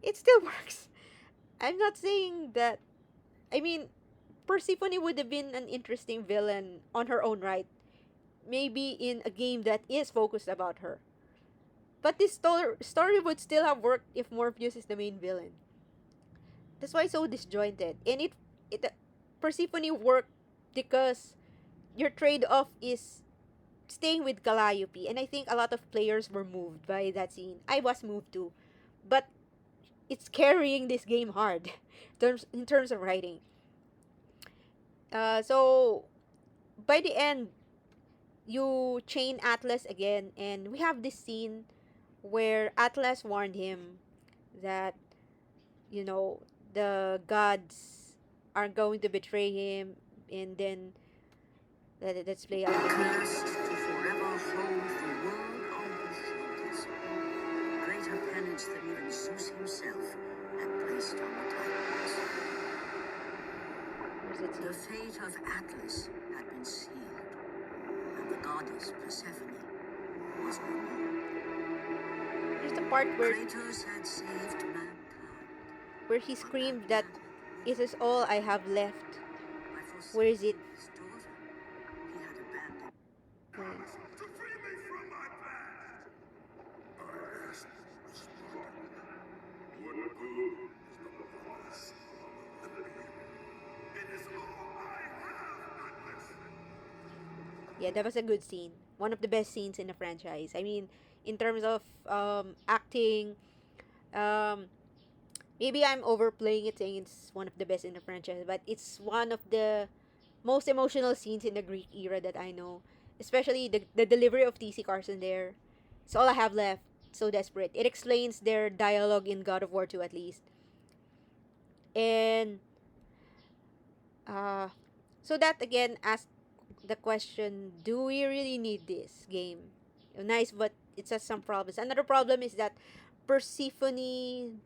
It still works. I'm not saying that. I mean, Persephone would have been an interesting villain on her own right. Maybe in a game that is focused about her. But this story would still have worked if Morpheus is the main villain. That's why it's so disjointed. And it Persephone worked because your trade off is staying with Calliope. And I think a lot of players were moved by that scene. I was moved too. But it's carrying this game hard in terms of writing. So by the end, you chain Atlas again, and we have this scene where Atlas warned him that, you know, the gods are going to betray him, and then let's play out the Must forever hold the world on his shoulders. Greater penance than even Zeus himself had placed on the Titans. The fate of Atlas had been sealed, and the goddess Persephone was no more. Here's the part where Kratos had saved mankind. he screamed that it is all I have left. Where is it? His daughter, he had abandoned. Where? To free me from my past! I asked responded. What good is the promise of the living? It is all I have, Atlas! Yeah, that was a good scene. One of the best scenes in the franchise. I mean, in terms of acting. Um, Maybe I'm overplaying it, saying it's one of the best in the franchise, but it's one of the most emotional scenes in the Greek era that I know. Especially the delivery of TC Carson there. It's all I have left. So desperate. It explains their dialogue in God of War 2 at least. And uh, so that again asks the question, do we really need this game? Nice, but it has some problems. Another problem is that Persephone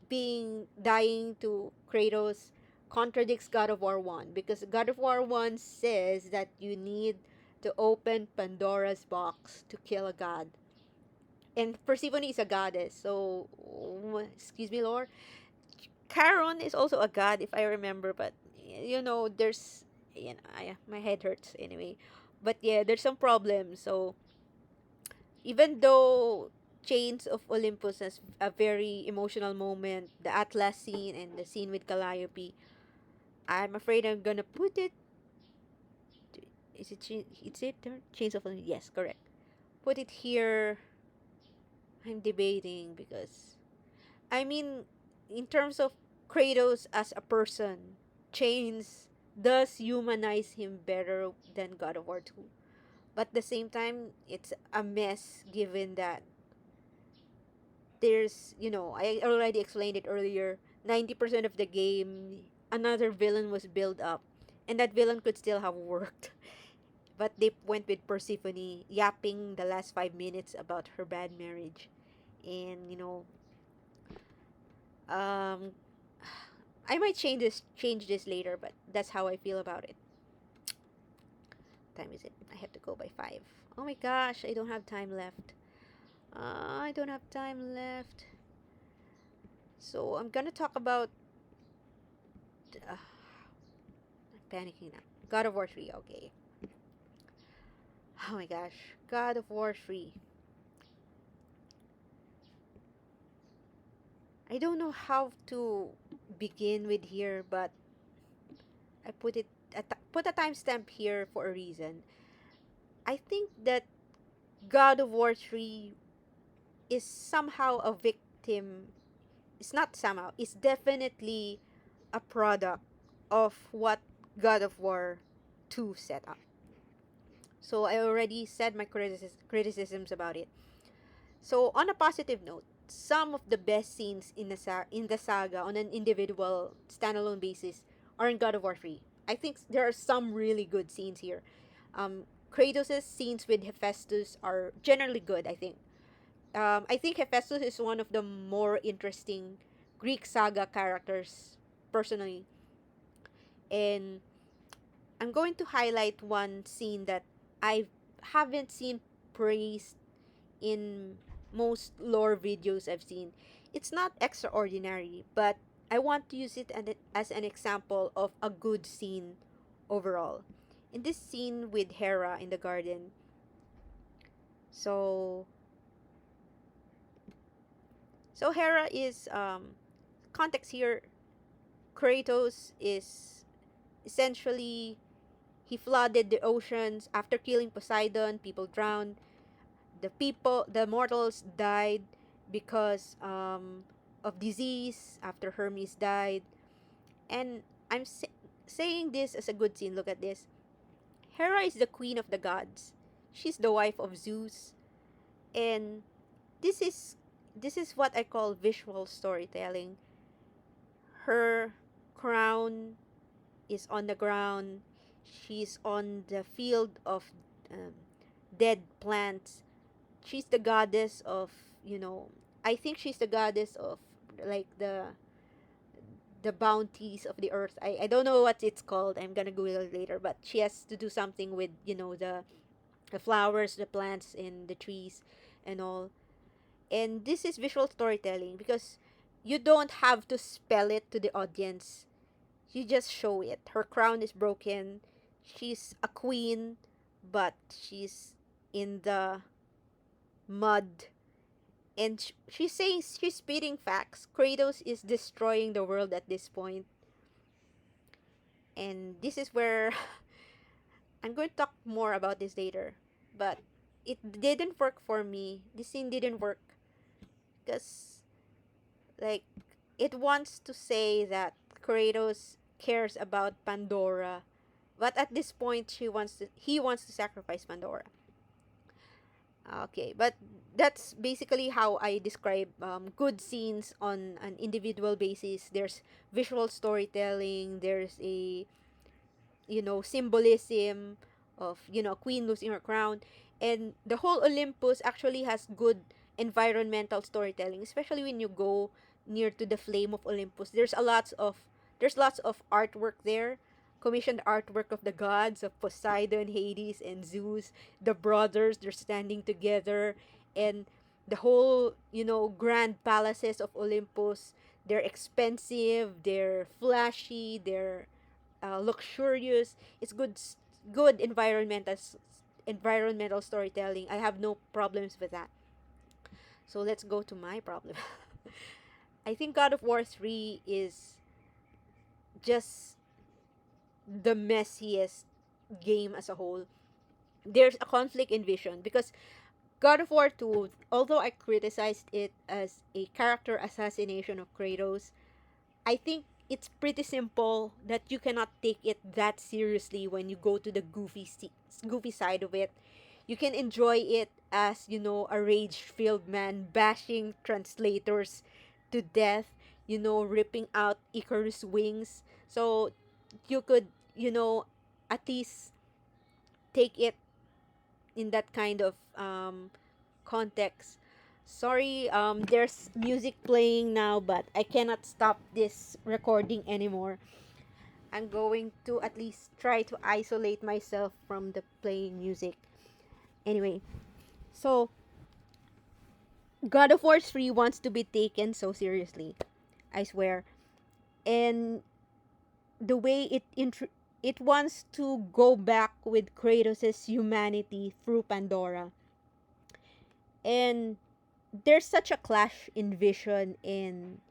being dying to Kratos contradicts God of War 1, because God of War 1 says that you need to open Pandora's box to kill a god. And Persephone is a goddess, so excuse me, Lord. Charon is also a god, if I remember, but there's, my head hurts anyway. But yeah, there's some problems. So even though Chains of Olympus has a very emotional moment, the Atlas scene and the scene with Calliope, I'm afraid I'm gonna put it. Is it? It's it. Chains of Olympus. Yes, correct. Put it here. I'm debating because I mean, in terms of Kratos as a person, Chains does humanize him better than God of War 2. But at the same time, it's a mess given that I already explained it earlier, 90% of the game, another villain was built up. And that villain could still have worked. But they went with Persephone yapping the last 5 minutes about her bad marriage. And, um, I might change this later, but that's how I feel about it. What time is it? I have to go by 5. Oh my gosh, I don't have time left. I don't have time left. So I'm gonna talk about. I'm panicking now. God of War 3, okay. Oh my gosh. God of War 3. I don't know how to begin with here, but I put a timestamp here for a reason. I think that God of War 3 is somehow a victim. It's not somehow, it's definitely a product of what God of War 2 set up. So I already said my criticisms about it. So on a positive note, some of the best scenes in the saga on an individual standalone basis are in God of War 3. I think there are some really good scenes here. Kratos' scenes with Hephaestus are generally good, I think. I think Hephaestus is one of the more interesting Greek saga characters, personally. And I'm going to highlight one scene that I haven't seen praised in most lore videos I've seen. It's not extraordinary, but I want to use it as an example of a good scene overall. In this scene with Hera in the garden, so Hera is context here. Kratos is essentially, he flooded the oceans after killing Poseidon. People drowned. The mortals died because of disease after Hermes died. And I'm saying this as a good scene. Look at this. Hera is the queen of the gods. She's the wife of Zeus, and this is what I call visual storytelling. Her crown is on the ground. She's on the field of um, dead plants. She's the goddess of, I think she's the goddess of, like, the bounties of the earth. I don't know what it's called. I'm gonna google it later, but she has to do something with, the flowers, the plants, and the trees and all. And this is visual storytelling because you don't have to spell it to the audience. You just show it. Her crown is broken. She's a queen, but she's in the mud. And she's saying, she's spitting facts. Kratos is destroying the world at this point. And this is where I'm going to talk more about this later. But it didn't work for me. This scene didn't work because like it wants to say that Kratos cares about Pandora, but at this point he wants to sacrifice Pandora. Okay, but that's basically how I describe good scenes on an individual basis. There's visual storytelling. There's a symbolism of queen losing her crown, and the whole Olympus actually has good environmental storytelling, especially when you go near to the flame of Olympus. There's lots of artwork there, commissioned artwork of the gods of Poseidon, Hades, and Zeus. The brothers, they're standing together, and the whole grand palaces of Olympus, they're expensive, they're flashy, they're luxurious. It's good environmental storytelling. I have no problems with that. So let's go to my problem. I think God of War 3 is just the messiest game as a whole. There's a conflict in vision because God of War 2, although I criticized it as a character assassination of Kratos, I think it's pretty simple that you cannot take it that seriously when you go to the goofy side of it. You can enjoy it as, a rage-filled man bashing translators to death, ripping out Icarus wings. So you could, at least take it in that kind of context. Sorry, there's music playing now, but I cannot stop this recording anymore. I'm going to at least try to isolate myself from the playing music. Anyway, so God of War 3 wants to be taken so seriously. I swear. And the way it wants to go back with Kratos' humanity through Pandora. And there's such a clash in vision in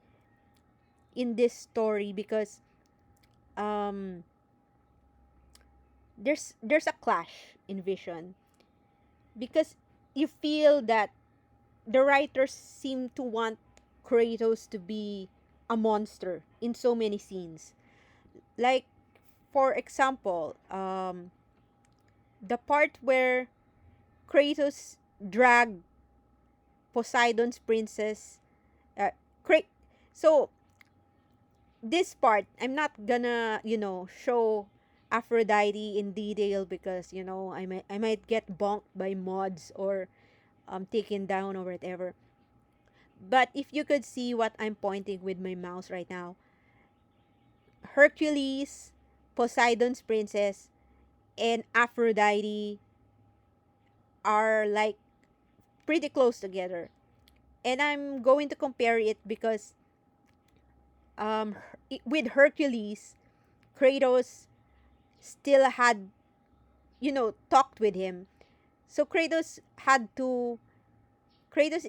this story because um there's a clash in vision because you feel that the writers seem to want Kratos to be a monster in so many scenes. Like for example, the part where Kratos dragged Poseidon's princess uh, Kra- so this part I'm not gonna show Aphrodite in detail because I might get bonked by mods or taken down or whatever. But if you could see what I'm pointing with my mouse right now, Hercules, Poseidon's princess, and Aphrodite are like pretty close together. And I'm going to compare it because with Hercules, Kratos still had talked with him. So Kratos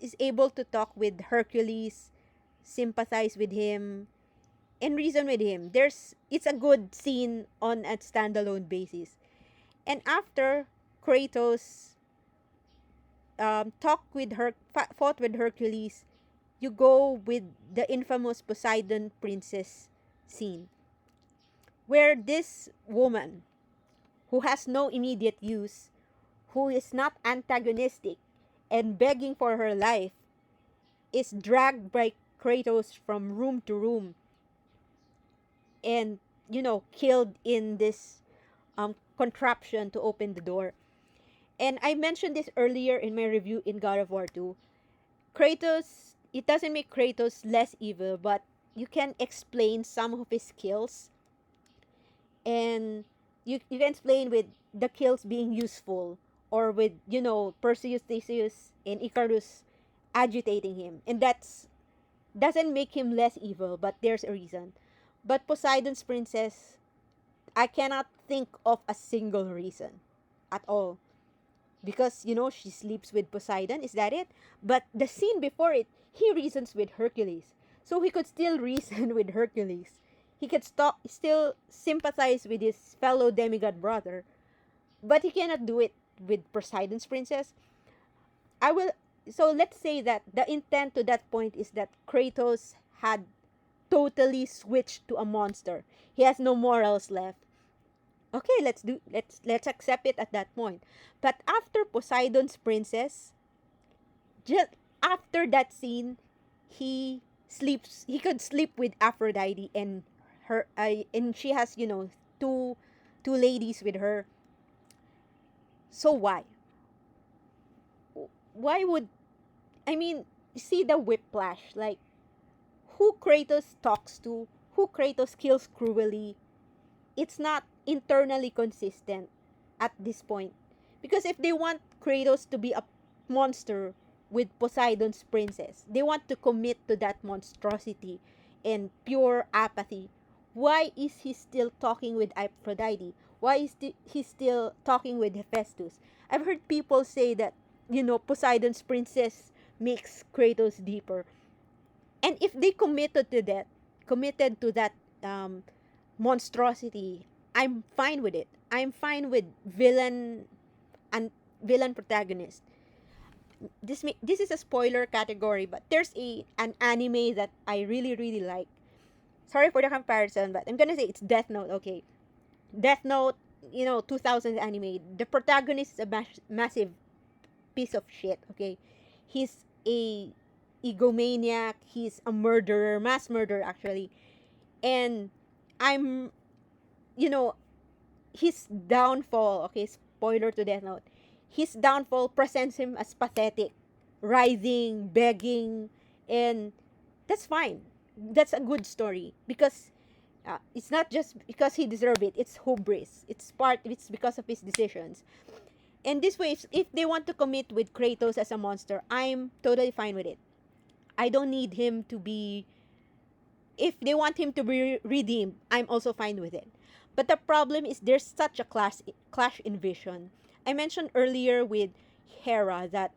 is able to talk with Hercules, sympathize with him, and reason with him. It's a good scene on a standalone basis. And after Kratos fought with Hercules, you go with the infamous Poseidon princess scene, where this woman who has no immediate use, who is not antagonistic and begging for her life, is dragged by Kratos from room to room and killed in this contraption to open the door. And I mentioned this earlier in my review in God of War 2. Kratos, it doesn't make Kratos less evil, but you can explain some of his skills, and you can explain with the kills being useful, or with Perseus, Theseus, and Icarus agitating him, and that's doesn't make him less evil, but there's a reason. But Poseidon's princess, I cannot think of a single reason at all, because she sleeps with Poseidon. Is that it? But the scene before it, he reasons with Hercules, so he could still reason with Hercules. He could still sympathize with his fellow demigod brother, but he cannot do it with Poseidon's princess. I will. so let's say that the intent to that point is that Kratos had totally switched to a monster. He has no morals left. Okay, let's accept it at that point. But after Poseidon's princess, just after that scene, he could sleep with Aphrodite and her and she has, two two ladies with her. So why would, I mean, see the whiplash, like who Kratos talks to, who Kratos kills cruelly. It's not internally consistent at this point. Because if they want Kratos to be a monster with Poseidon's princess, they want to commit to that monstrosity and pure apathy. Why is he still talking with Aphrodite? Why is he still talking with Hephaestus? I've heard people say that, Poseidon's princess makes Kratos deeper. And if they committed to that um, monstrosity, I'm fine with it. I'm fine with and villain protagonist. This is a spoiler category, but there's an anime that I really really like. Sorry for the comparison, but I'm gonna say it's Death Note. Okay, Death Note, 2000s anime. The protagonist is a massive piece of shit. Okay, he's a egomaniac. He's a murderer, mass murderer actually, and I'm, you know, his downfall, okay, spoiler to Death Note, his downfall presents him as pathetic, writhing, begging, and that's fine. That's a good story because it's not just because he deserved it, it's hubris. It's because of his decisions. And this way, if they want to commit with Kratos as a monster, I'm totally fine with it. I don't need him to be, if they want him to be redeemed, I'm also fine with it. But the problem is there's such a clash in vision. I mentioned earlier with Hera that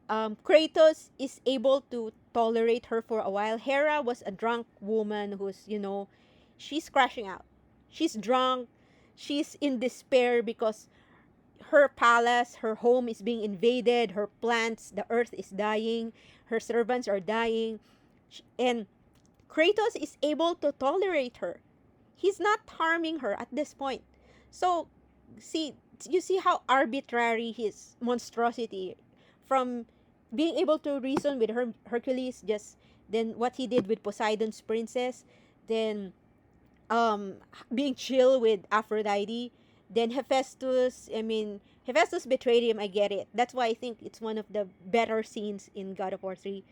Kratos is able to tolerate her for a while. Hera was a drunk woman who's, she's crashing out. She's drunk. She's in despair because her palace, her home is being invaded. Her plants, the earth is dying. Her servants are dying. And Kratos is able to tolerate her. He's not harming her at this point. So, see, you see how arbitrary his monstrosity from being able to reason with Hercules, just then what he did with Poseidon's princess, then um being chill with Aphrodite, then Hephaestus betrayed him, I get it. That's why I think it's one of the better scenes in God of War 3.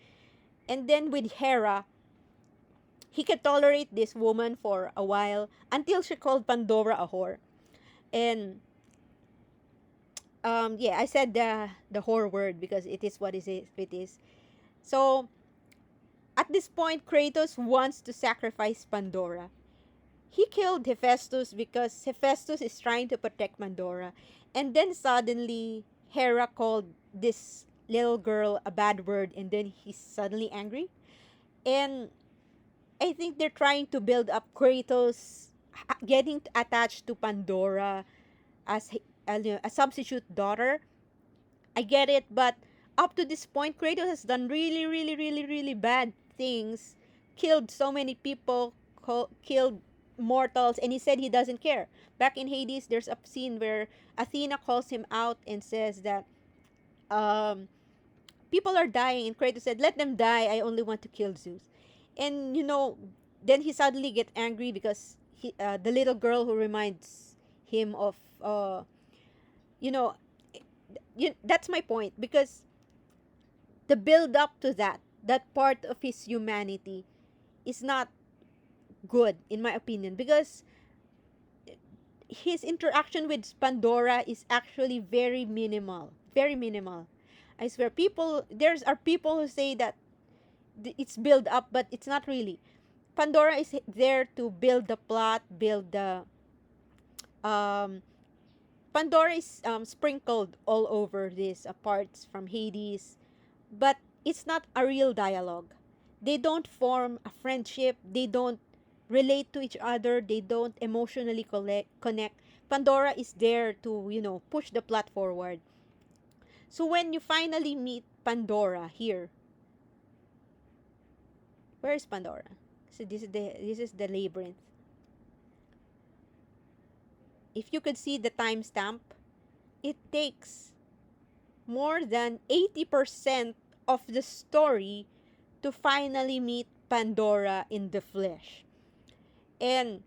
And then with Hera, he could tolerate this woman for a while until she called Pandora a whore. And yeah, I said the whore word because it is what it is. So at this point, Kratos wants to sacrifice Pandora. He killed Hephaestus because Hephaestus is trying to protect Pandora. And then suddenly, Hera called this little girl a bad word, and then he's suddenly angry. And I think they're trying to build up Kratos getting attached to Pandora as a substitute daughter. I get it, but up to this point, Kratos has done really, really, really, really bad things, killed so many people, killed mortals, and he said he doesn't care. Back in Hades, there's a scene where Athena calls him out and says that um, people are dying, and Kratos said, "Let them die. I only want to kill Zeus." And then he suddenly get angry because the little girl who reminds him of you know, that's my point because the build up to that part of his humanity is not good in my opinion because his interaction with Pandora is actually very minimal, very minimal. I swear, there's are people who say that it's build up, but it's not really. Pandora is there to build the plot, build the um. Pandora is sprinkled all over these parts from Hades, but it's not a real dialogue. They don't form a friendship. They don't relate to each other. They don't emotionally connect. Pandora is there to push the plot forward. So when you finally meet Pandora here, where is Pandora? So this is the labyrinth. If you could see the timestamp, it takes more than 80% of the story to finally meet Pandora in the flesh. And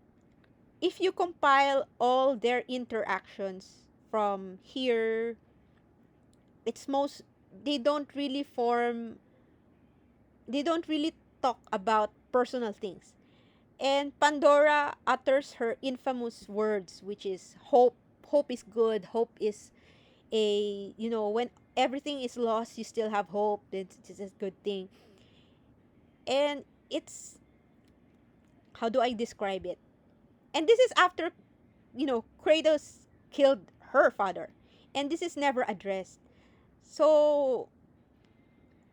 if you compile all their interactions from here, it's most they don't really form they don't really talk about personal things. And Pandora utters her infamous words, which is hope. Hope is good. Hope is when everything is lost, you still have hope. It's a good thing. And it's, how do I describe it? And this is after, Kratos killed her father. And this is never addressed. So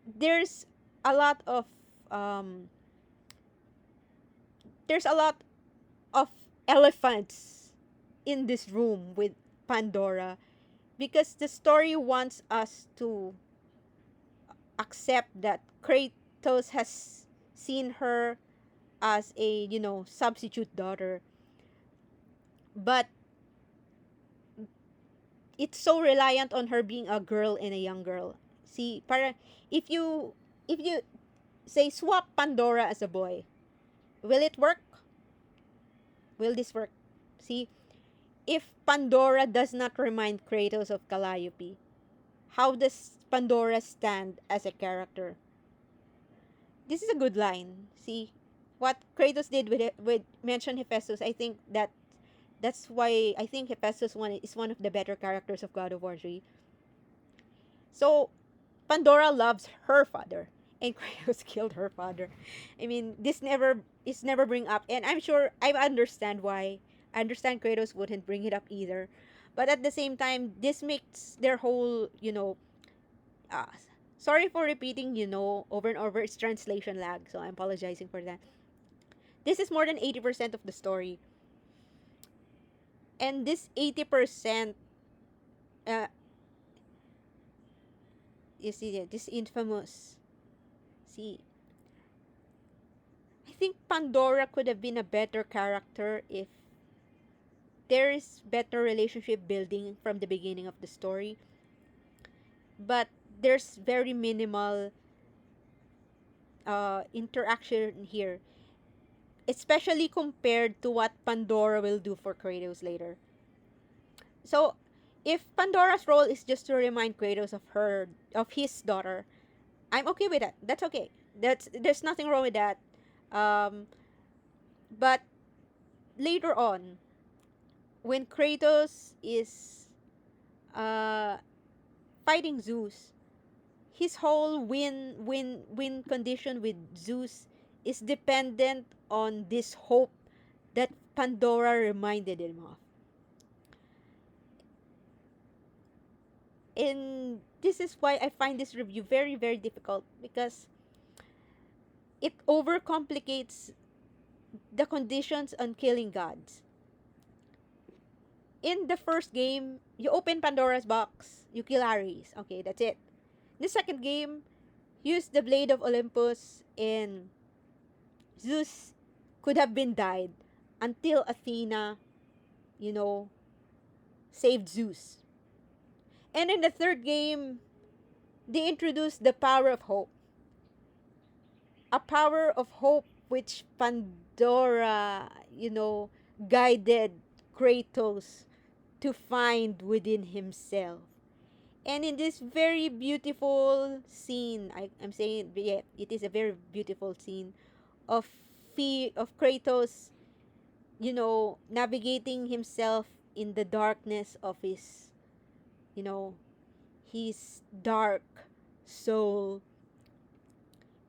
there's a lot of um there's a lot of elephants in this room with Pandora, because the story wants us to accept that Kratos has seen her as a, substitute daughter. But it's so reliant on her being a girl and a young girl. See, para if you say swap Pandora as a boy, will it work? Will this work? See, if Pandora does not remind Kratos of Calliope, how does Pandora stand as a character? This is a good line. See, what Kratos did with mention Hephaestus, I think that's why I think Hephaestus is one of the better characters of God of War 3. So Pandora loves her father, and Kratos killed her father. I mean, this never is never bring up, and I'm sure I understand why. I understand Kratos wouldn't bring it up either, but at the same time, this makes their whole, uh, sorry for repeating, over and over. It's translation lag, so I'm apologizing for that. This is more than 80% of the story, and this 80%, uh, you see, this infamous. See, I think Pandora could have been a better character if there is better relationship building from the beginning of the story. But there's very minimal interaction here, especially compared to what Pandora will do for Kratos later. So, if Pandora's role is just to remind Kratos of his daughter, I'm okay with that. That's okay. There's nothing wrong with that. Um, but later on, when Kratos is uh, fighting Zeus, his whole win condition with Zeus is dependent on this hope that Pandora reminded him of. And this is why I find this review very, very difficult, because it overcomplicates the conditions on killing gods. In the first game, you open Pandora's box, you kill Ares. Okay, that's it. The second game, use the Blade of Olympus, and Zeus could have been died until Athena, you know, saved Zeus. And in the third game, they introduced the power of hope. A power of hope which Pandora, guided Kratos to find within himself. And in this very beautiful scene, I'm saying, yeah, it is a very beautiful scene of of Kratos, navigating himself in the darkness of you know, his dark soul.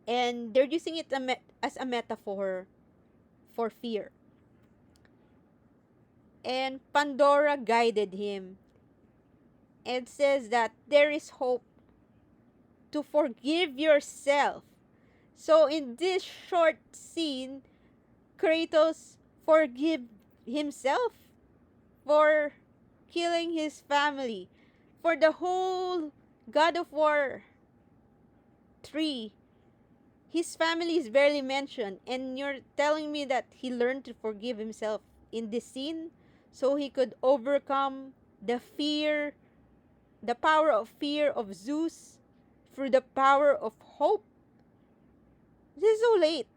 And they're using it as a metaphor for fear. And Pandora guided him and says that there is hope to forgive yourself. So in this short scene, Kratos forgive himself for killing his family. For the whole God of War 3, his family is barely mentioned, and you're telling me that he learned to forgive himself in this scene so he could overcome the fear, the power of fear of Zeus through the power of hope. This is so late.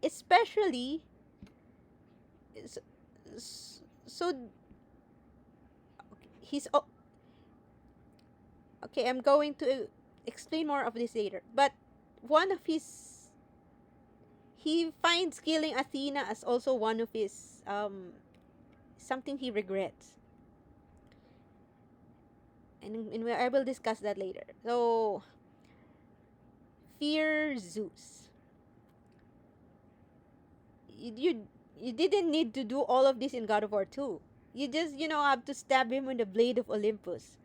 Especially, so he's okay. I'm going to explain more of this later. But one of his, he finds killing Athena as also one of his something he regrets, and I will discuss that later. So fear Zeus. You you didn't need to do all of this in God of War 2. You just, have to stab him with the blade of Olympus.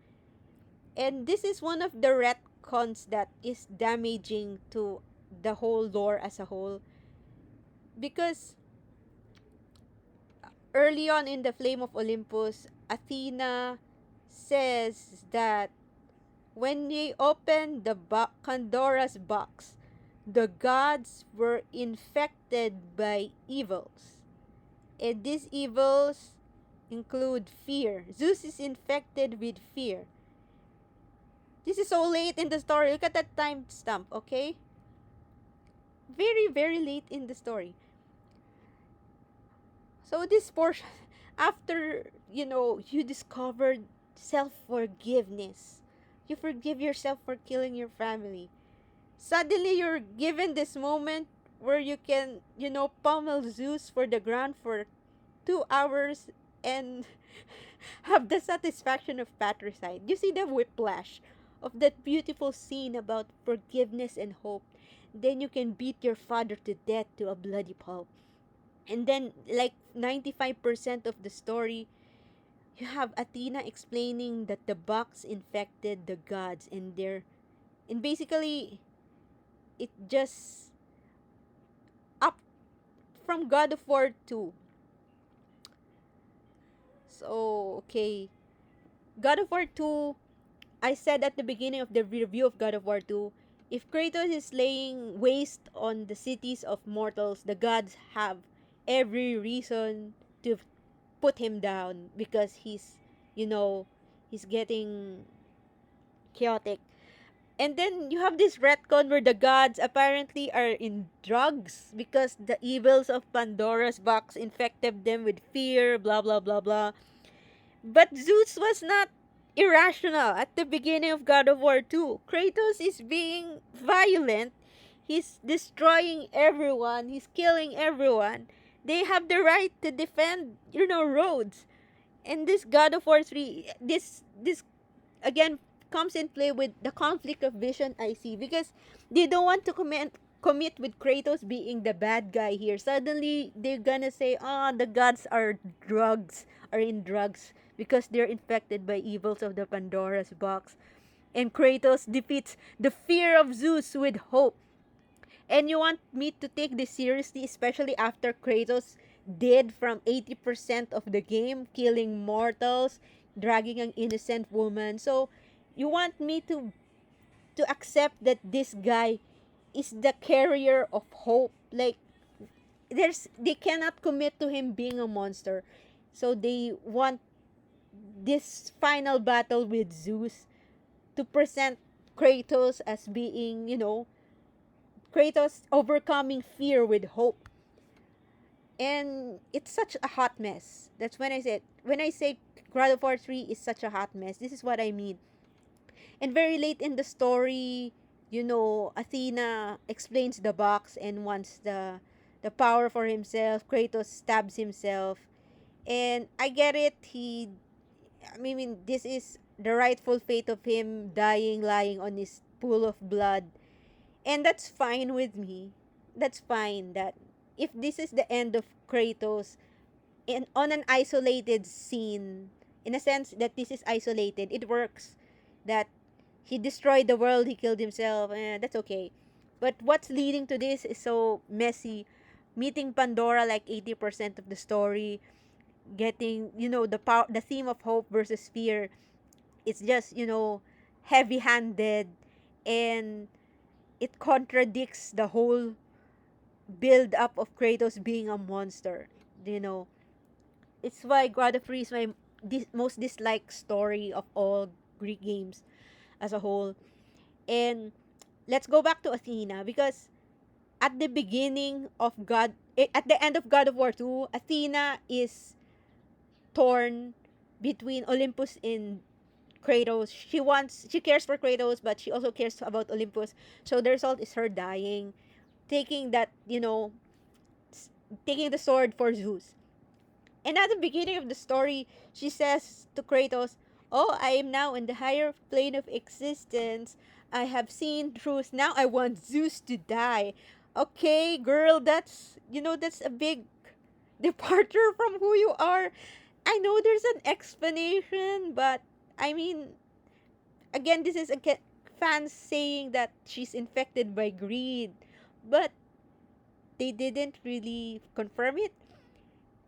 And this is one of the retcons that is damaging to the whole lore as a whole. Because early on in the Flame of Olympus, Athena says that when they opened the Pandora's box, the gods were infected by evils. And these evils include fear. Zeus is infected with fear. This is so late in the story. Look at that time stamp, okay? Very, very late in the story. So this portion, after, you discovered self-forgiveness. You forgive yourself for killing your family. Suddenly, you're given this moment where you can, pummel Zeus for the ground for 2 hours and have the satisfaction of patricide. You see the whiplash of that beautiful scene about forgiveness and hope. Then you can beat your father to death to a bloody pulp. And then, like 95% of the story, you have Athena explaining that the box infected the gods, and basically it just up from God of War 2. So, okay. God of War 2, I said at the beginning of the review of God of War 2, if Kratos is laying waste on the cities of mortals, the gods have every reason to put him down because you know, he's getting chaotic. And then you have this retcon where the gods apparently are in drugs because the evils of Pandora's box infected them with fear, blah blah blah blah. But Zeus was not irrational at the beginning of God of War 2. Kratos is being violent. He's destroying everyone. He's killing everyone. They have the right to defend, roads. And this God of War 3, this again comes in play with the conflict of vision I see, because they don't want to commit with Kratos being the bad guy here. Suddenly they're gonna say, the gods are in drugs because they're infected by evils of the Pandora's box. And Kratos defeats the fear of Zeus with hope. And you want me to take this seriously, especially after Kratos did from 80% of the game, killing mortals, dragging an innocent woman. So, you want me to accept that this guy is the carrier of hope. Like, they cannot commit to him being a monster. So they want this final battle with Zeus to present Kratos as being, Kratos overcoming fear with hope. And it's such a hot mess. That's when I say God of War 3 is such a hot mess. This is what I mean. And very late in the story, Athena explains the box and wants the power for himself. Kratos stabs himself. And I get it. I mean, this is the rightful fate of him dying, lying on his pool of blood. And that's fine with me. That's fine that if this is the end of Kratos on an isolated scene, in a sense that this is isolated, it works. That he destroyed the world, he killed himself, that's okay. But what's leading to this is so messy. Meeting Pandora like 80% of the story, getting, the theme of hope versus fear. It's just, heavy-handed, and it contradicts the whole build up of Kratos being a monster. You know, it's why God of War is my most disliked story of all Greek games as a whole. And let's go back to Athena, because at the beginning of at the end of God of War 2, Athena is torn between Olympus and Kratos. She cares for Kratos, but she also cares about Olympus. So the result is her dying, taking that, taking the sword for Zeus. And at the beginning of the story, she says to Kratos, "Oh, I am now in the higher plane of existence. I have seen truth. Now I want Zeus to die." Okay, girl, that's a big departure from who you are. I know there's an explanation, but I mean, again, this is fans saying that she's infected by greed, but they didn't really confirm it.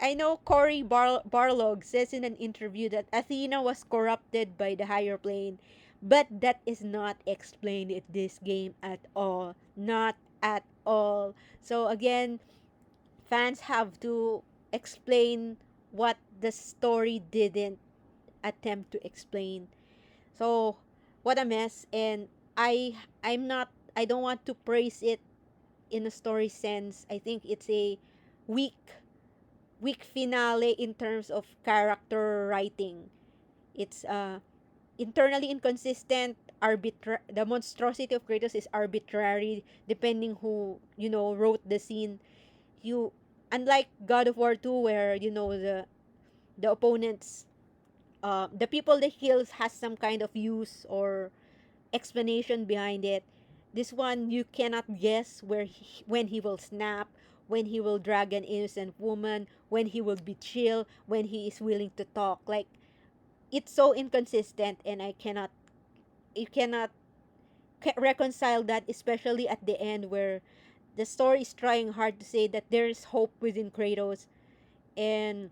I know Cory Barlog says in an interview that Athena was corrupted by the higher plane, but that is not explained in this game at all. Not at all. So again, fans have to explain what the story didn't attempt to explain. So, what a mess. And I'm not I don't want to praise it in a story sense. I think it's a weak weak finale in terms of character writing. It's internally inconsistent. The monstrosity of Kratos is arbitrary depending who wrote the scene. You Unlike God of War 2, where the opponents, the people that kills has some kind of use or explanation behind it. This one, you cannot guess when he will snap, when he will drag an innocent woman, when he will be chill, when he is willing to talk. Like, it's so inconsistent, and you cannot reconcile that, especially at the end where the story is trying hard to say that there is hope within Kratos, and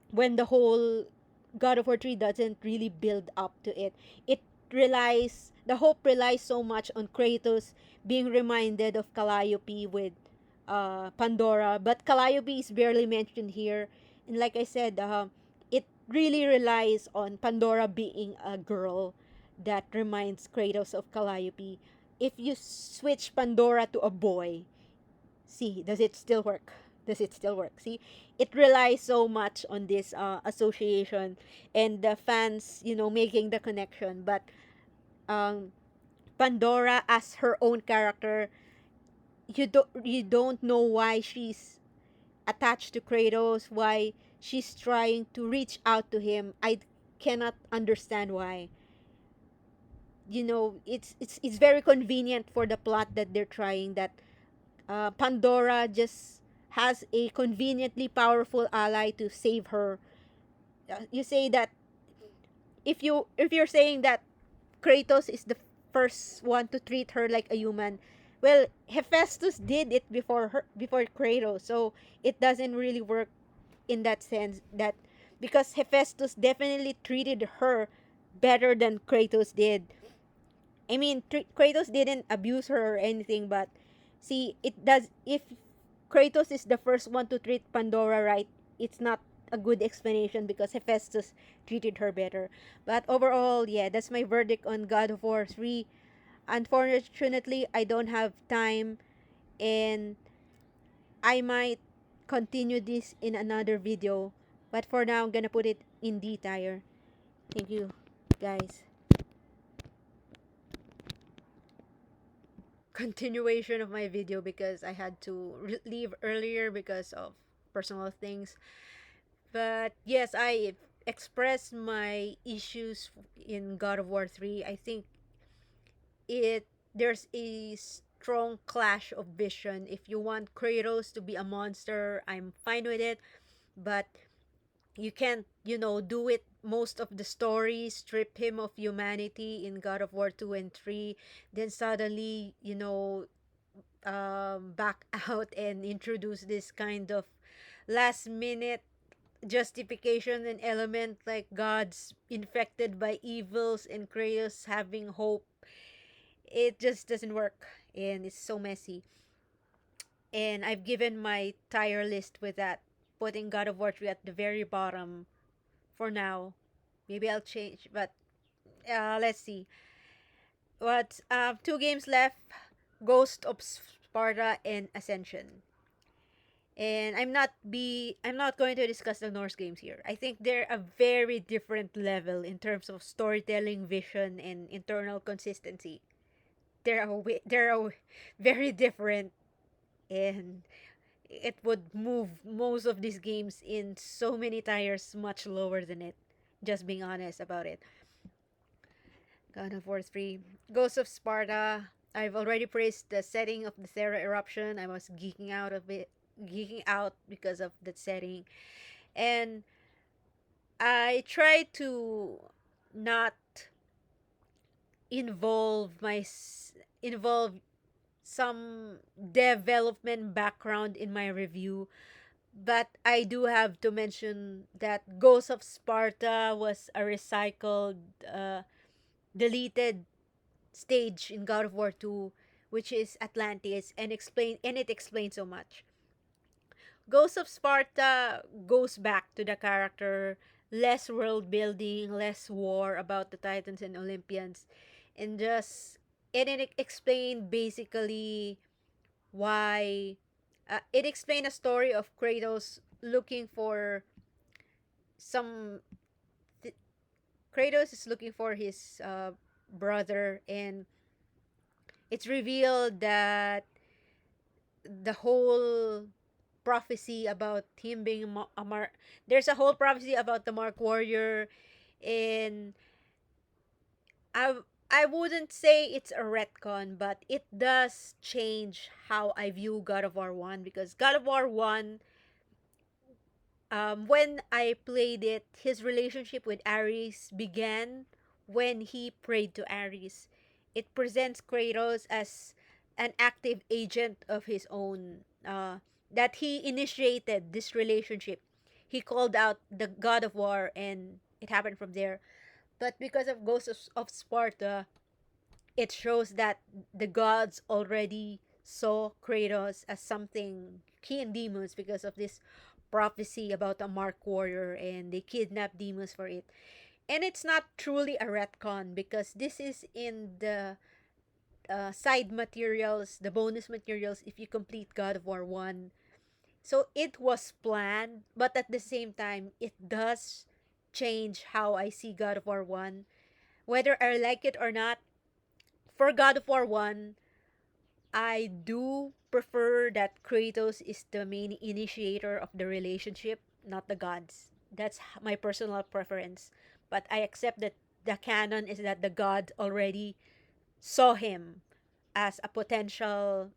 when God of War 3 doesn't really build up to it. The hope relies so much on Kratos being reminded of Calliope with Pandora, but Calliope is barely mentioned here. And like I said, it really relies on Pandora being a girl that reminds Kratos of Calliope. If you switch Pandora to a boy, see, does it still work? Does it still work? See, it relies so much on this association and the fans, making the connection. But um, Pandora as her own character, you don't know why she's attached to Kratos, why she's trying to reach out to him. I cannot understand why. It's very convenient for the plot that they're trying, that Pandora just has a conveniently powerful ally to save her. You say that if you're saying that Kratos is the first one to treat her like a human, well, Hephaestus did it before Kratos, so it doesn't really work in that sense, that because Hephaestus definitely treated her better than Kratos did. I mean, Kratos didn't abuse her or anything, but see, it does. If Kratos is the first one to treat Pandora right, it's not a good explanation because Hephaestus treated her better. But overall, yeah, that's my verdict on God of War 3. Unfortunately, I don't have time, and I might continue this in another video. But for now, I'm gonna put it in D tier. Thank you, guys. Continuation of my video because I had to leave earlier because of personal things. But yes, I expressed my issues in God of War 3. I think it there's a strong clash of vision. If you want Kratos to be a monster, I'm fine with it, but you can't, do it. Most of the story strip him of humanity in God of War 2 and 3, then suddenly, back out and introduce this kind of last minute justification and element like gods infected by evils and Kratos having hope. It just doesn't work and it's so messy. And I've given my tier list with that, putting God of War 3 at the very bottom for now. Maybe I'll change, but let's see. What two games left? Ghost of Sparta and Ascension. And I'm not going to discuss the Norse games here. I think they're a very different level in terms of storytelling, vision, and internal consistency. They're very different, and it would move most of these games in so many tires much lower than it. Just being honest about it. God of War 3. Ghost of Sparta. I've already praised the setting of the Thera eruption. I was geeking out because of that setting. And I try to not involve involve some development background in my review, but I do have to mention that Ghost of Sparta was a recycled, deleted stage in God of War 2, which is Atlantis, and it explains so much. Ghost of Sparta goes back to the character, less world building, less war about the Titans and Olympians, and it explained basically why it explained a story of Kratos looking for some th- Kratos is looking for his brother, and it's revealed that the whole prophecy about him being a mark, there's a whole prophecy about the Mark Warrior, and I I wouldn't say it's a retcon, but it does change how I view God of War 1, because God of War 1, when I played it, his relationship with Ares began when he prayed to Ares. It presents Kratos as an active agent of his own, that he initiated this relationship. He called out the god of war, and it happened from there. But because of of Sparta, it shows that the gods already saw Kratos as something, he and demons, because of this prophecy about a Mark warrior, and they kidnap demons for it. And it's not truly a retcon because this is in the side materials, the bonus materials, if you complete God of War 1. So it was planned, but at the same time, it does change how I see God of War 1. Whether I like it or not, for God of War 1, I do prefer that Kratos is the main initiator of the relationship, not the gods. That's my personal preference. But I accept that the canon is that the god already saw him as a potential,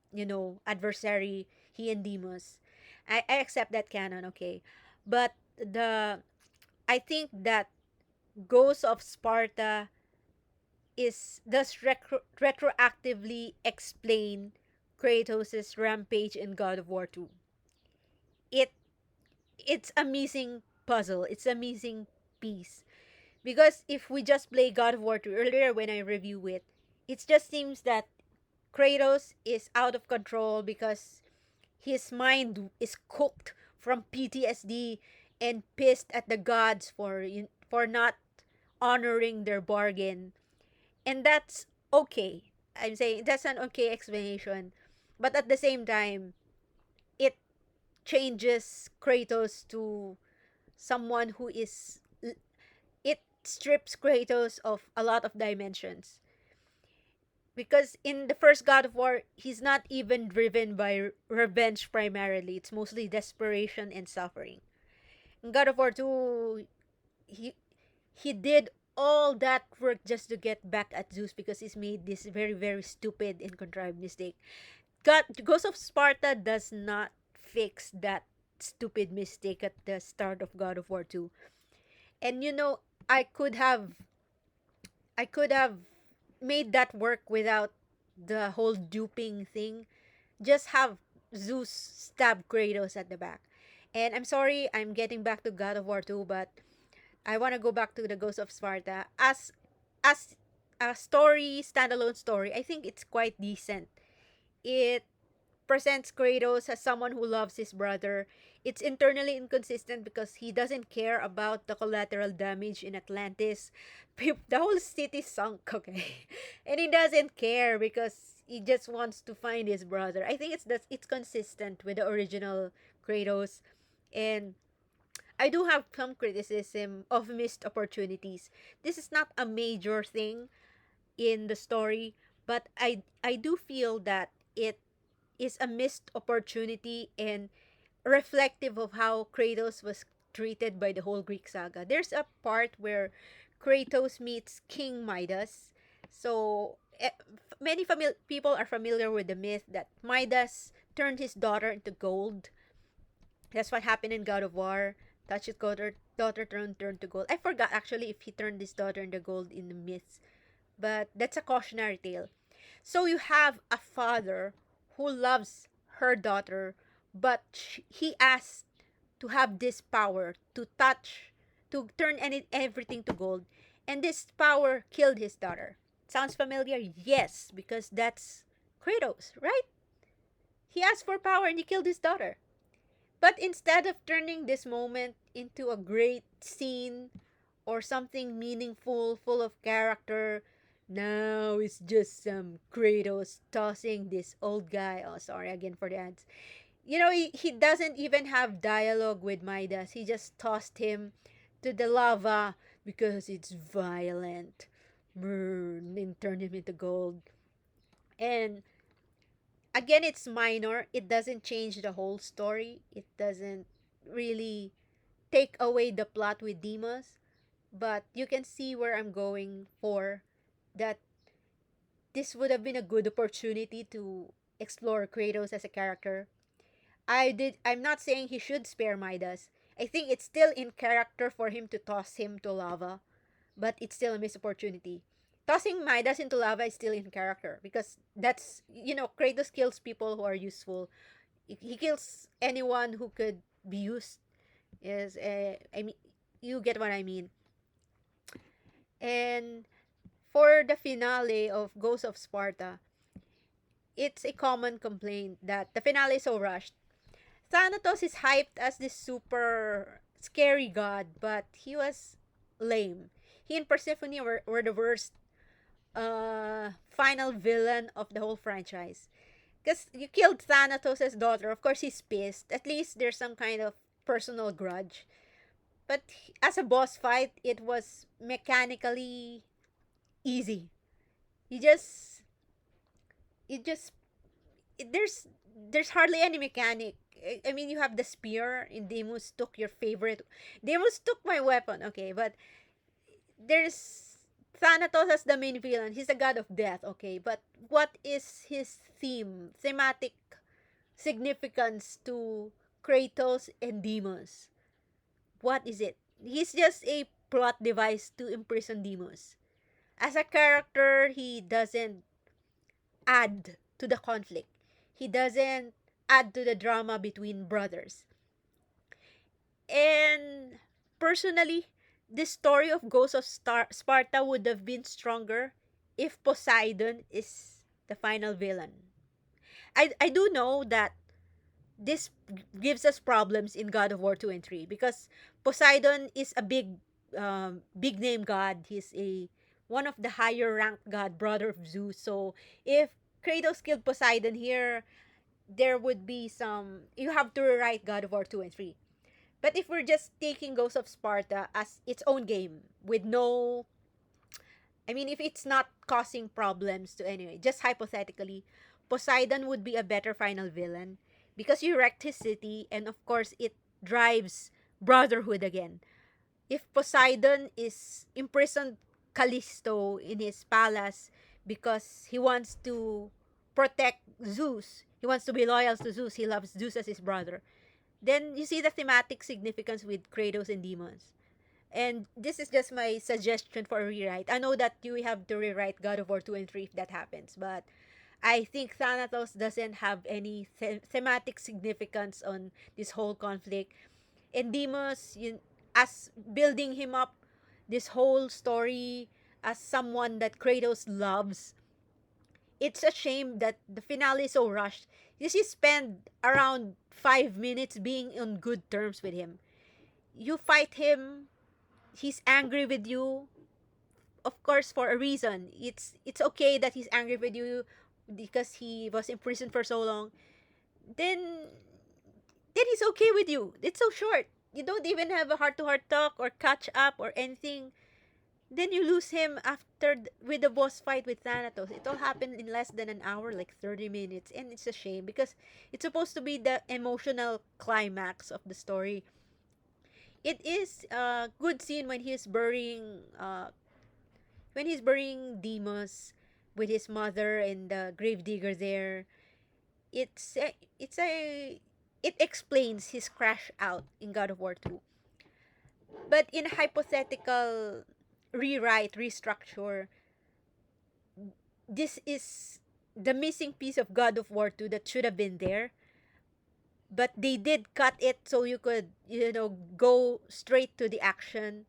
adversary, he and Deimos. I accept that canon, okay. But I think that Ghost of Sparta is does retroactively explain Kratos' rampage in God of War 2. It it's a missing puzzle. It's a missing piece. Because if we just play God of War 2 earlier when I review it, it just seems that Kratos is out of control because his mind is cooked from PTSD and pissed at the gods for not honoring their bargain. And that's okay. I'm saying that's an okay explanation. But at the same time, it changes Kratos to someone who is. It strips Kratos of a lot of dimensions. Because in the first God of War, he's not even driven by revenge primarily. It's mostly desperation and suffering. In God of War 2, he he did all that work just to get back at Zeus because he's made this very, very stupid and contrived mistake. Ghost of Sparta does not fix that stupid mistake at the start of God of War 2. And I could have I could have made that work without the whole duping thing. Just have Zeus stab Kratos at the back. And I'm sorry, I'm getting back to God of War 2, but I want to go back to the Ghost of Sparta. As a story, standalone story, I think it's quite decent. It presents Kratos as someone who loves his brother. It's internally inconsistent because he doesn't care about the collateral damage in Atlantis. The whole city sunk, okay? And he doesn't care because he just wants to find his brother. I think it's consistent with the original Kratos. And I do have some criticism of missed opportunities. This is not a major thing in the story, but I do feel that it is a missed opportunity and reflective of how Kratos was treated by the whole Greek saga. There's a part where Kratos meets King Midas. So many people are familiar with the myth that Midas turned his daughter into gold. That's what happened in God of War. Touched his daughter turned to gold. I forgot actually if he turned his daughter into gold in the myths, but that's a cautionary tale. So you have a father who loves her daughter, but he asked to have this power to touch, to turn everything to gold, and this power killed his daughter. Sounds familiar? Yes, because that's Kratos, right? He asked for power and he killed his daughter. But instead of turning this moment into a great scene or something meaningful, full of character, now it's just some Kratos tossing this old guy. Oh, sorry again for the ads. He doesn't even have dialogue with Midas. He just tossed him to the lava because it's violent. Burn and turned him into gold. And again, it's minor. It doesn't change the whole story. It doesn't really take away the plot with Demas. But you can see where I'm going for that this would have been a good opportunity to explore Kratos as a character. I'm not saying he should spare Midas. I think it's still in character for him to toss him to lava, but it's still a missed opportunity. Tossing Midas into lava is still in character because Kratos kills people who are useful. He kills anyone who could be used. I mean, you get what I mean. And for the finale of Ghost of Sparta, it's a common complaint that the finale is so rushed. Thanatos is hyped as this super scary god, but he was lame. He and Persephone were the worst final villain of the whole franchise. Because you killed Thanatos' daughter. Of course, he's pissed. At least there's some kind of personal grudge. But as a boss fight, it was mechanically easy. You just, you just, there's hardly any mechanic. I mean, you have the spear. And Demus took your favorite. Demus took my weapon. Okay, but there's Thanatos as the main villain. He's the god of death. Okay, but what is his thematic significance to Kratos and Demus? What is it? He's just a plot device to imprison Demus. As a character, he doesn't add to the conflict. He doesn't add to the drama between brothers. And personally, the story of Ghost of Sparta would have been stronger if Poseidon is the final villain. I do know that this gives us problems in God of War 2 and 3 because Poseidon is a big name god. He's a one of the higher ranked god, brother of Zeus. So if Kratos killed Poseidon here, there would be some you have to rewrite God of War 2 and 3. But if we're just taking Ghost of Sparta as its own game with no I mean if it's not causing problems to anyway, just hypothetically, Poseidon would be a better final villain because you wrecked his city and of course it drives brotherhood again. If Poseidon is imprisoned Callisto in his palace because he wants to protect Zeus, he wants to be loyal to Zeus, he loves Zeus as his brother, then you see the thematic significance with Kratos and demons. And this is just my suggestion for a rewrite. I know that you have to rewrite God of War 2 and 3 if that happens, but I think Thanatos doesn't have any thematic significance on this whole conflict. And Deimos, as building him up, this whole story as someone that Kratos loves, it's a shame that the finale is so rushed. You see, spend around 5 minutes being on good terms with him. You fight him, he's angry with you, of course for a reason. It's okay that he's angry with you because he was in prison for so long. Then then he's okay with you. It's so short. You don't even have a heart to heart talk or catch up or anything. Then you lose him after with the boss fight with Thanatos. It all happened in less than an hour, like 30 minutes, and it's a shame because it's supposed to be the emotional climax of the story. It is a good scene when he's burying Deimos with his mother and the gravedigger there. It's a it explains his crash out in God of War 2. But in hypothetical rewrite, restructure, this is the missing piece of God of War 2 that should have been there. But they did cut it so you could, go straight to the action.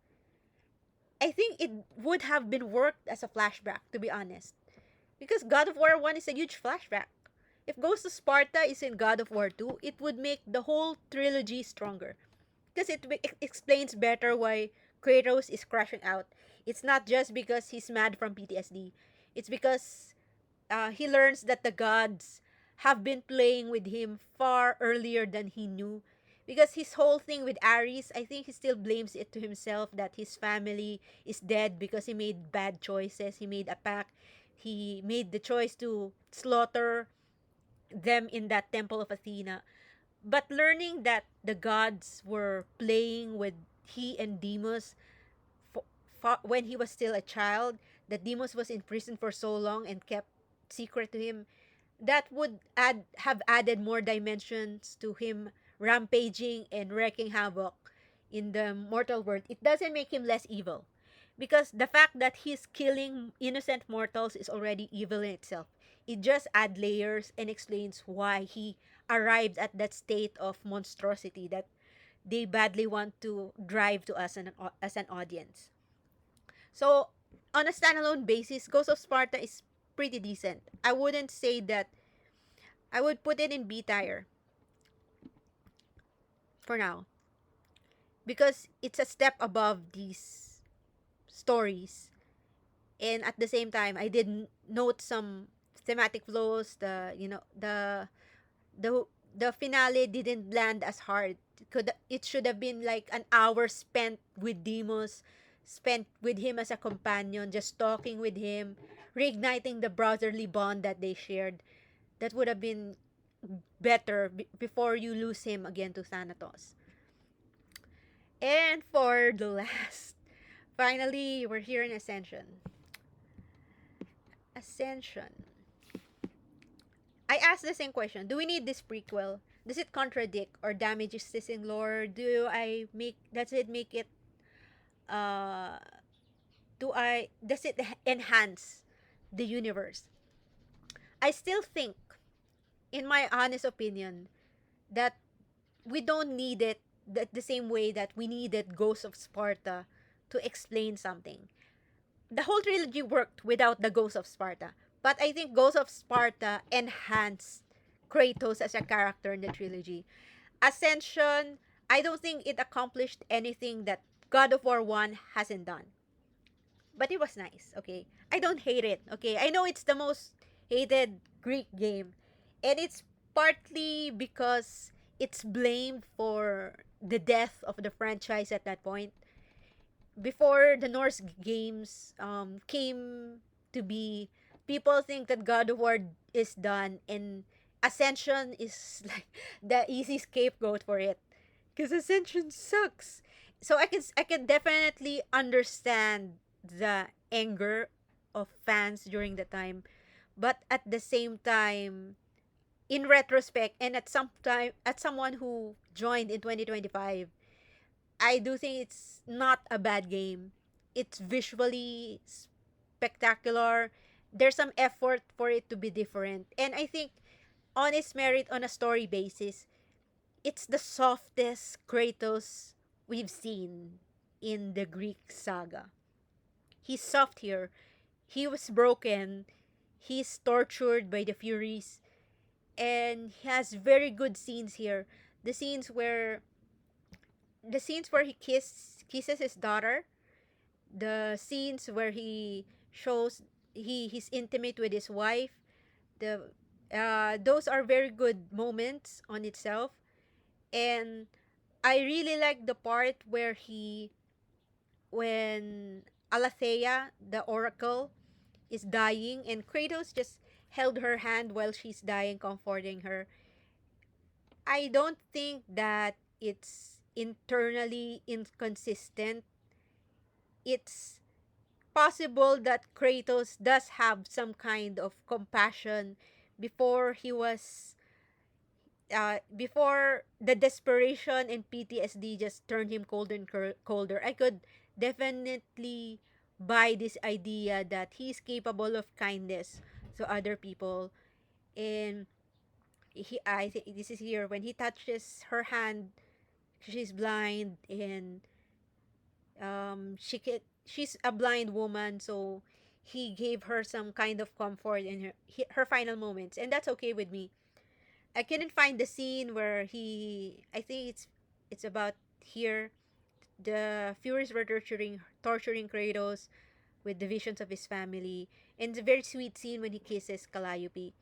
I think it would have been worked as a flashback, to be honest. Because God of War 1 is a huge flashback. If Ghost of Sparta is in God of War 2, it would make the whole trilogy stronger. Because it explains better why Kratos is crashing out. It's not just because he's mad from PTSD. It's because he learns that the gods have been playing with him far earlier than he knew. Because his whole thing with Ares, I think he still blames it to himself that his family is dead because he made bad choices. He made a pact. He made the choice to slaughter them in that temple of Athena. But learning that the gods were playing with he and Deimos for, when he was still a child, that Deimos was in prison for so long and kept secret to him, that would have added more dimensions to him rampaging and wreaking havoc in the mortal world. It doesn't make him less evil. Because the fact that he's killing innocent mortals is already evil in itself. It just adds layers and explains why he arrived at that state of monstrosity that they badly want to drive to us as an audience. So, on a standalone basis, Ghost of Sparta is pretty decent. I wouldn't say that I would put it in B tier for now because it's a step above these stories. And at the same time, I did note some thematic flaws. The the finale didn't land as hard. It should have been like an hour spent with Demos, spent with him as a companion, just talking with him, reigniting the brotherly bond that they shared. That would have been better before you lose him again to Thanatos. And for the last, finally, we're here in Ascension. Ascension. I asked the same question. Do we need this prequel? Does it contradict or damage existing lore? Does it make it uh does it enhance the universe? I still think, in my honest opinion, that we don't need it the same way that we needed Ghost of Sparta to explain something. The whole trilogy worked without the Ghost of Sparta. But I think Ghost of Sparta enhanced Kratos as a character in the trilogy. Ascension, I don't think it accomplished anything that God of War 1 hasn't done. But it was nice, okay? I don't hate it, okay? I know it's the most hated Greek game. And it's partly because it's blamed for the death of the franchise at that point. Before the Norse games came to be, people think that God of War is done and Ascension is like the easy scapegoat for it because Ascension sucks. So I can definitely understand the anger of fans during the time, but at the same time, in retrospect, and at someone who joined in 2025, I do think it's not a bad game. It's visually spectacular. there's some effort for it to be different. And I think on its merit on a story basis, it's the softest Kratos we've seen in the Greek saga. He's soft here. He was broken. He's tortured by the Furies, and he has very good scenes here. The scenes where he kisses his daughter, the scenes where he shows he's intimate with his wife, the those are very good moments on itself. And I really like the part where he when Aletheia, the oracle, is dying and Kratos just held her hand while she's dying, comforting her. I don't think that it's internally inconsistent. It's possible that Kratos does have some kind of compassion before he was before the desperation and PTSD just turned him colder and colder. I could definitely buy this idea that he's capable of kindness to other people. And I think this is here when he touches her hand. She's blind, and she's a blind woman, so he gave her some kind of comfort in her final moments, and that's okay with me. I couldn't find the scene where I think it's about here. The Furies were torturing Kratos with the visions of his family, and it's a very sweet scene when he kisses Calliope.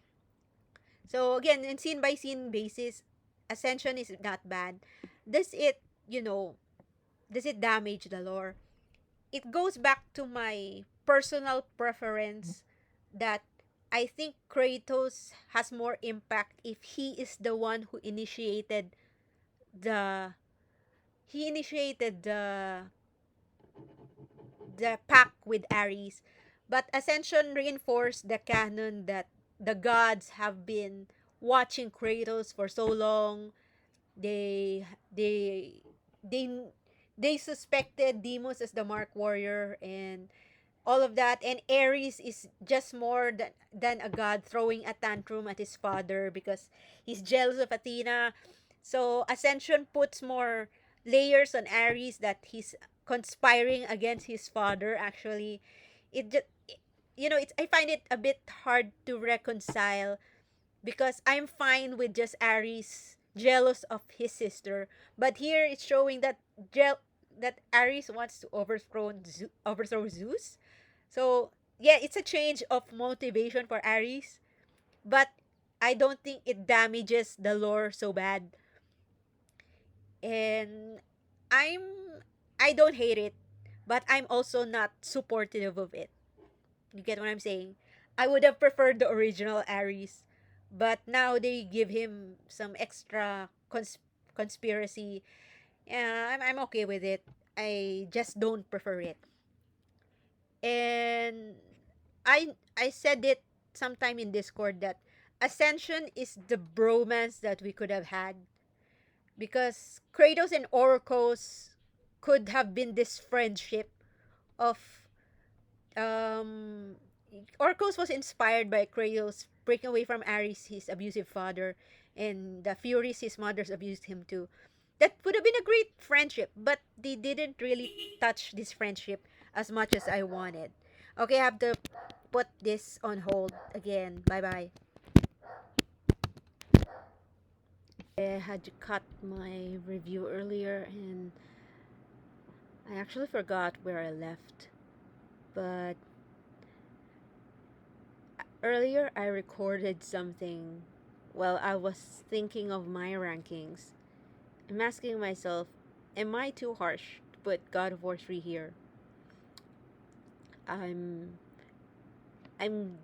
So again, in scene by scene basis, Ascension is not bad. Does it, you know, does it damage the lore? It goes back to my personal preference that I think Kratos has more impact if he is the one who the initiated the pact with Ares. But Ascension reinforced the canon that the gods have been watching Kratos for so long. They they they they suspected Deimos as the Mark Warrior and all of that, and Ares is just more than a god throwing a tantrum at his father because he's jealous of Athena. So Ascension puts more layers on Ares that he's conspiring against his father. Actually, it just it's I find it a bit hard to reconcile because I'm fine with just Ares jealous of his sister, but here it's showing that that Ares wants to overthrow Zeus. So yeah, it's a change of motivation for Ares, but I don't think it damages the lore so bad. And I'm I don't hate it, but I'm also not supportive of it. You get what I'm saying? I would have preferred the original Ares, but now they give him some extra conspiracy. Yeah, I'm okay with it. I just don't prefer it. And I said it sometime in Discord that Ascension is the bromance that we could have had because Kratos and Orcos could have been this friendship of um Orcos was inspired by Kratos breaking away from Ares, his abusive father, and the Furies, his mother's abused him too. That would have been a great friendship, but they didn't really touch this friendship as much as I wanted. Okay, I have to put this on hold again. Bye bye. I had to cut my review earlier and I actually forgot where I left. But earlier I recorded something while I was thinking of my rankings. I'm asking myself, am I too harsh to put God of War 3 here? I'm I'm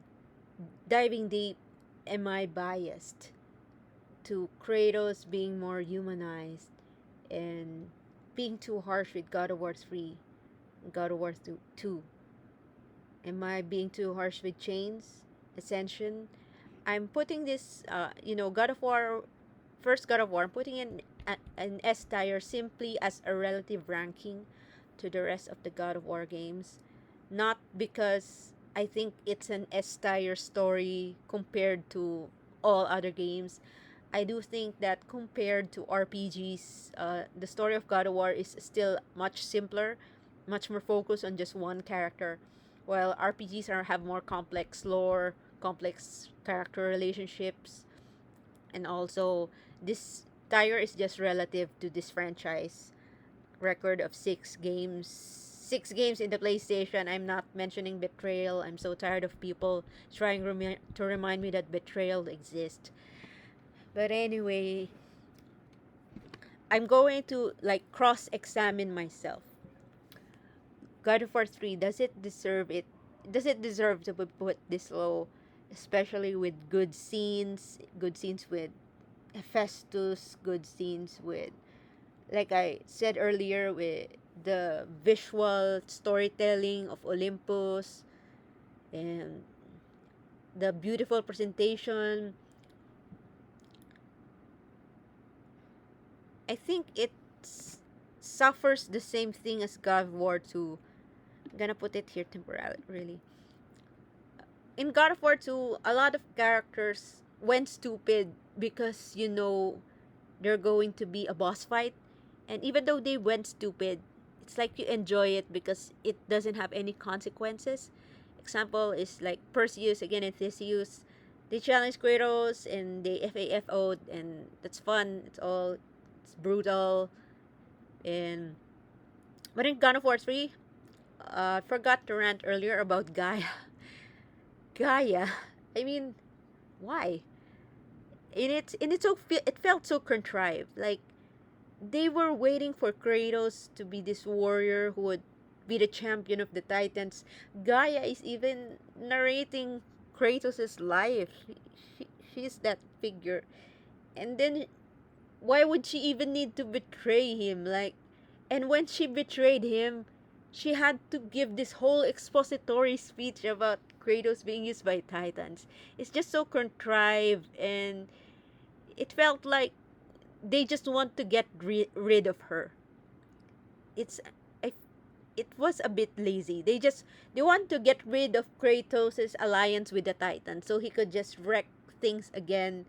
diving deep. Am I biased to Kratos being more humanized and being too harsh with God of War 3, God of War 2? Am I being too harsh with Chains, Ascension? I'm putting this, God of War, first God of War, I'm putting in an S tier simply as a relative ranking to the rest of the God of War games. Not because I think it's an S-tier story compared to all other games. I do think that compared to RPGs, the story of God of War is still much simpler, much more focused on just one character, while RPGs have more complex lore, complex character relationships, and also this tier is just relative to this franchise record of 6 games. 6 games in the PlayStation. I'm not mentioning Betrayal. I'm so tired of people trying to remind me that Betrayal exists. But anyway, I'm going to like cross-examine myself. God of War 3, does it deserve it? Does it deserve to be put this low? Especially with good scenes with Festus, good scenes with, like I said earlier, with the visual storytelling of Olympus and the beautiful presentation. I think it suffers the same thing as God of War 2. I'm gonna put it here temporarily, really. In God of War 2, a lot of characters went stupid because, they're going to be a boss fight. And even though they went stupid, it's like you enjoy it because it doesn't have any consequences. Example is like Perseus again and Theseus. They challenge Kratos and they FAFO'd, and that's fun. It's brutal. And but in God of War 3, I forgot to rant earlier about Gaia. Gaia. I mean, why? It felt so contrived. Like they were waiting for Kratos to be this warrior who would be the champion of the Titans. Gaia is even narrating Kratos' life. She's that figure. And then why would she even need to betray him? Like, and when she betrayed him, she had to give this whole expository speech about Kratos being used by Titans. It's just so contrived, and it felt like they just want to get rid of her. It's I, it was a bit lazy. They want to get rid of Kratos' alliance with the Titans so he could just wreck things again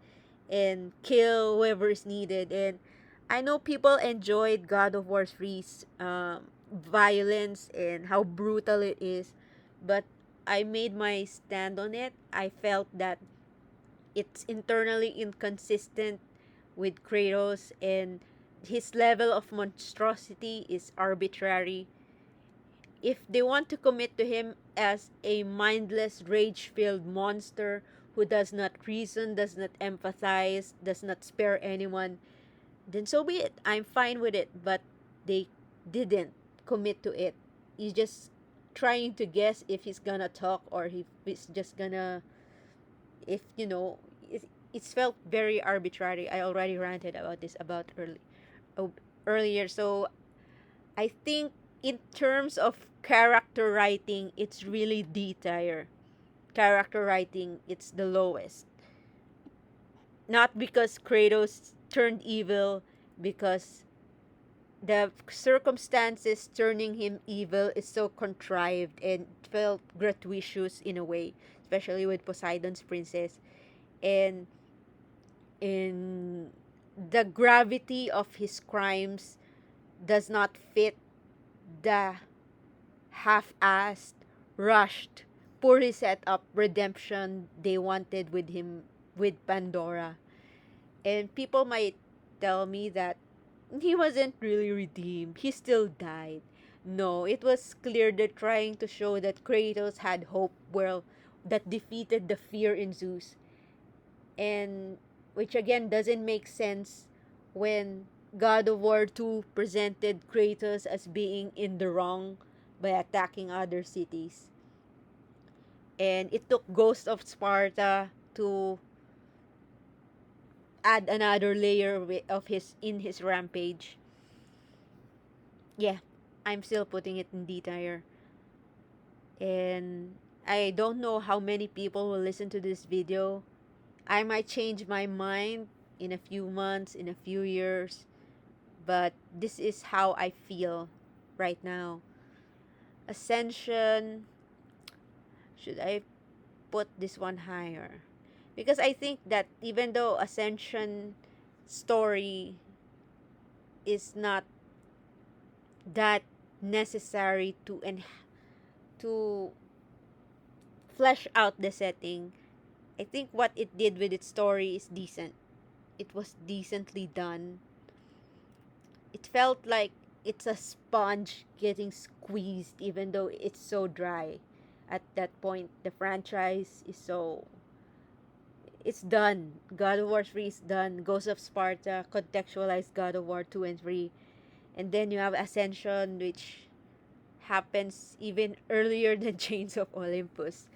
and kill whoever is needed. And I know people enjoyed God of War 3's violence and how brutal it is, but I made my stand on it. I felt that it's internally inconsistent with Kratos, and his level of monstrosity is arbitrary. If they want to commit to him as a mindless, rage filled monster who does not reason, does not empathize, does not spare anyone, then so be it. I'm fine with it, but they didn't commit to it. He's just trying to guess if he's gonna talk or if he's just gonna, if it's felt very arbitrary. I already ranted about this earlier. So I think in terms of character writing, it's really D tier. Character writing, it's the lowest. Not because Kratos turned evil, because the circumstances turning him evil is so contrived and felt gratuitous in a way, especially with Poseidon's princess. And in the gravity of his crimes does not fit the half-assed, rushed, poorly set up redemption they wanted with him with Pandora. And people might tell me that he wasn't really redeemed. He still died. No, it was clear they're trying to show that Kratos had hope, well, that defeated the fear in Zeus. And which again doesn't make sense when God of War 2 presented Kratos as being in the wrong by attacking other cities. And it took Ghost of Sparta to add another layer of his rampage. Yeah, I'm still putting it in D tier. And I don't know how many people will listen to this video. I might change my mind in a few months, in a few years, but this is how I feel right now. Ascension, Should I put this one higher? Because I think that even though Ascension story is not that necessary to flesh out the setting, I think what it did with its story is decent. It was decently done. It felt like it's a sponge getting squeezed even though it's so dry. At that point, the franchise is so, it's done. God of War 3 is done. Ghost of Sparta contextualized God of War 2 and 3. And then you have Ascension, which happens even earlier than Chains of Olympus.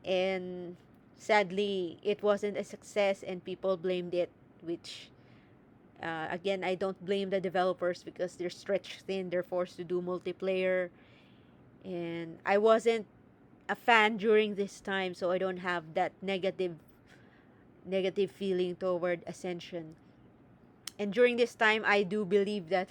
And sadly, it wasn't a success and people blamed it, which, again, I don't blame the developers because they're stretched thin, they're forced to do multiplayer. And I wasn't a fan during this time, so I don't have that negative feeling toward Ascension. And during this time, I do believe that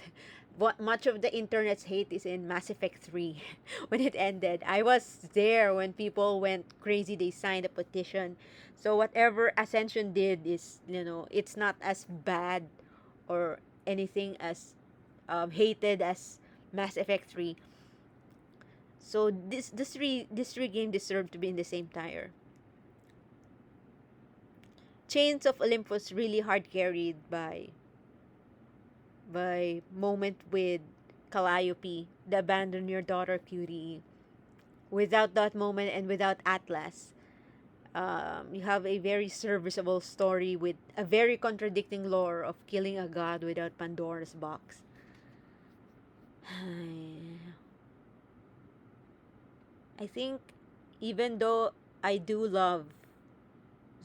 what much of the internet's hate is in Mass Effect 3 when it ended. I was there when people went crazy, they signed a petition. So whatever Ascension did is, it's not as bad or anything as hated as Mass Effect 3. So this three game deserve to be in the same tier. Chains of Olympus really hard carried by moment with Calliope, the abandon your daughter cutie. Without that moment and without Atlas, you have a very serviceable story with a very contradicting lore of killing a god without Pandora's box. I think even though I do love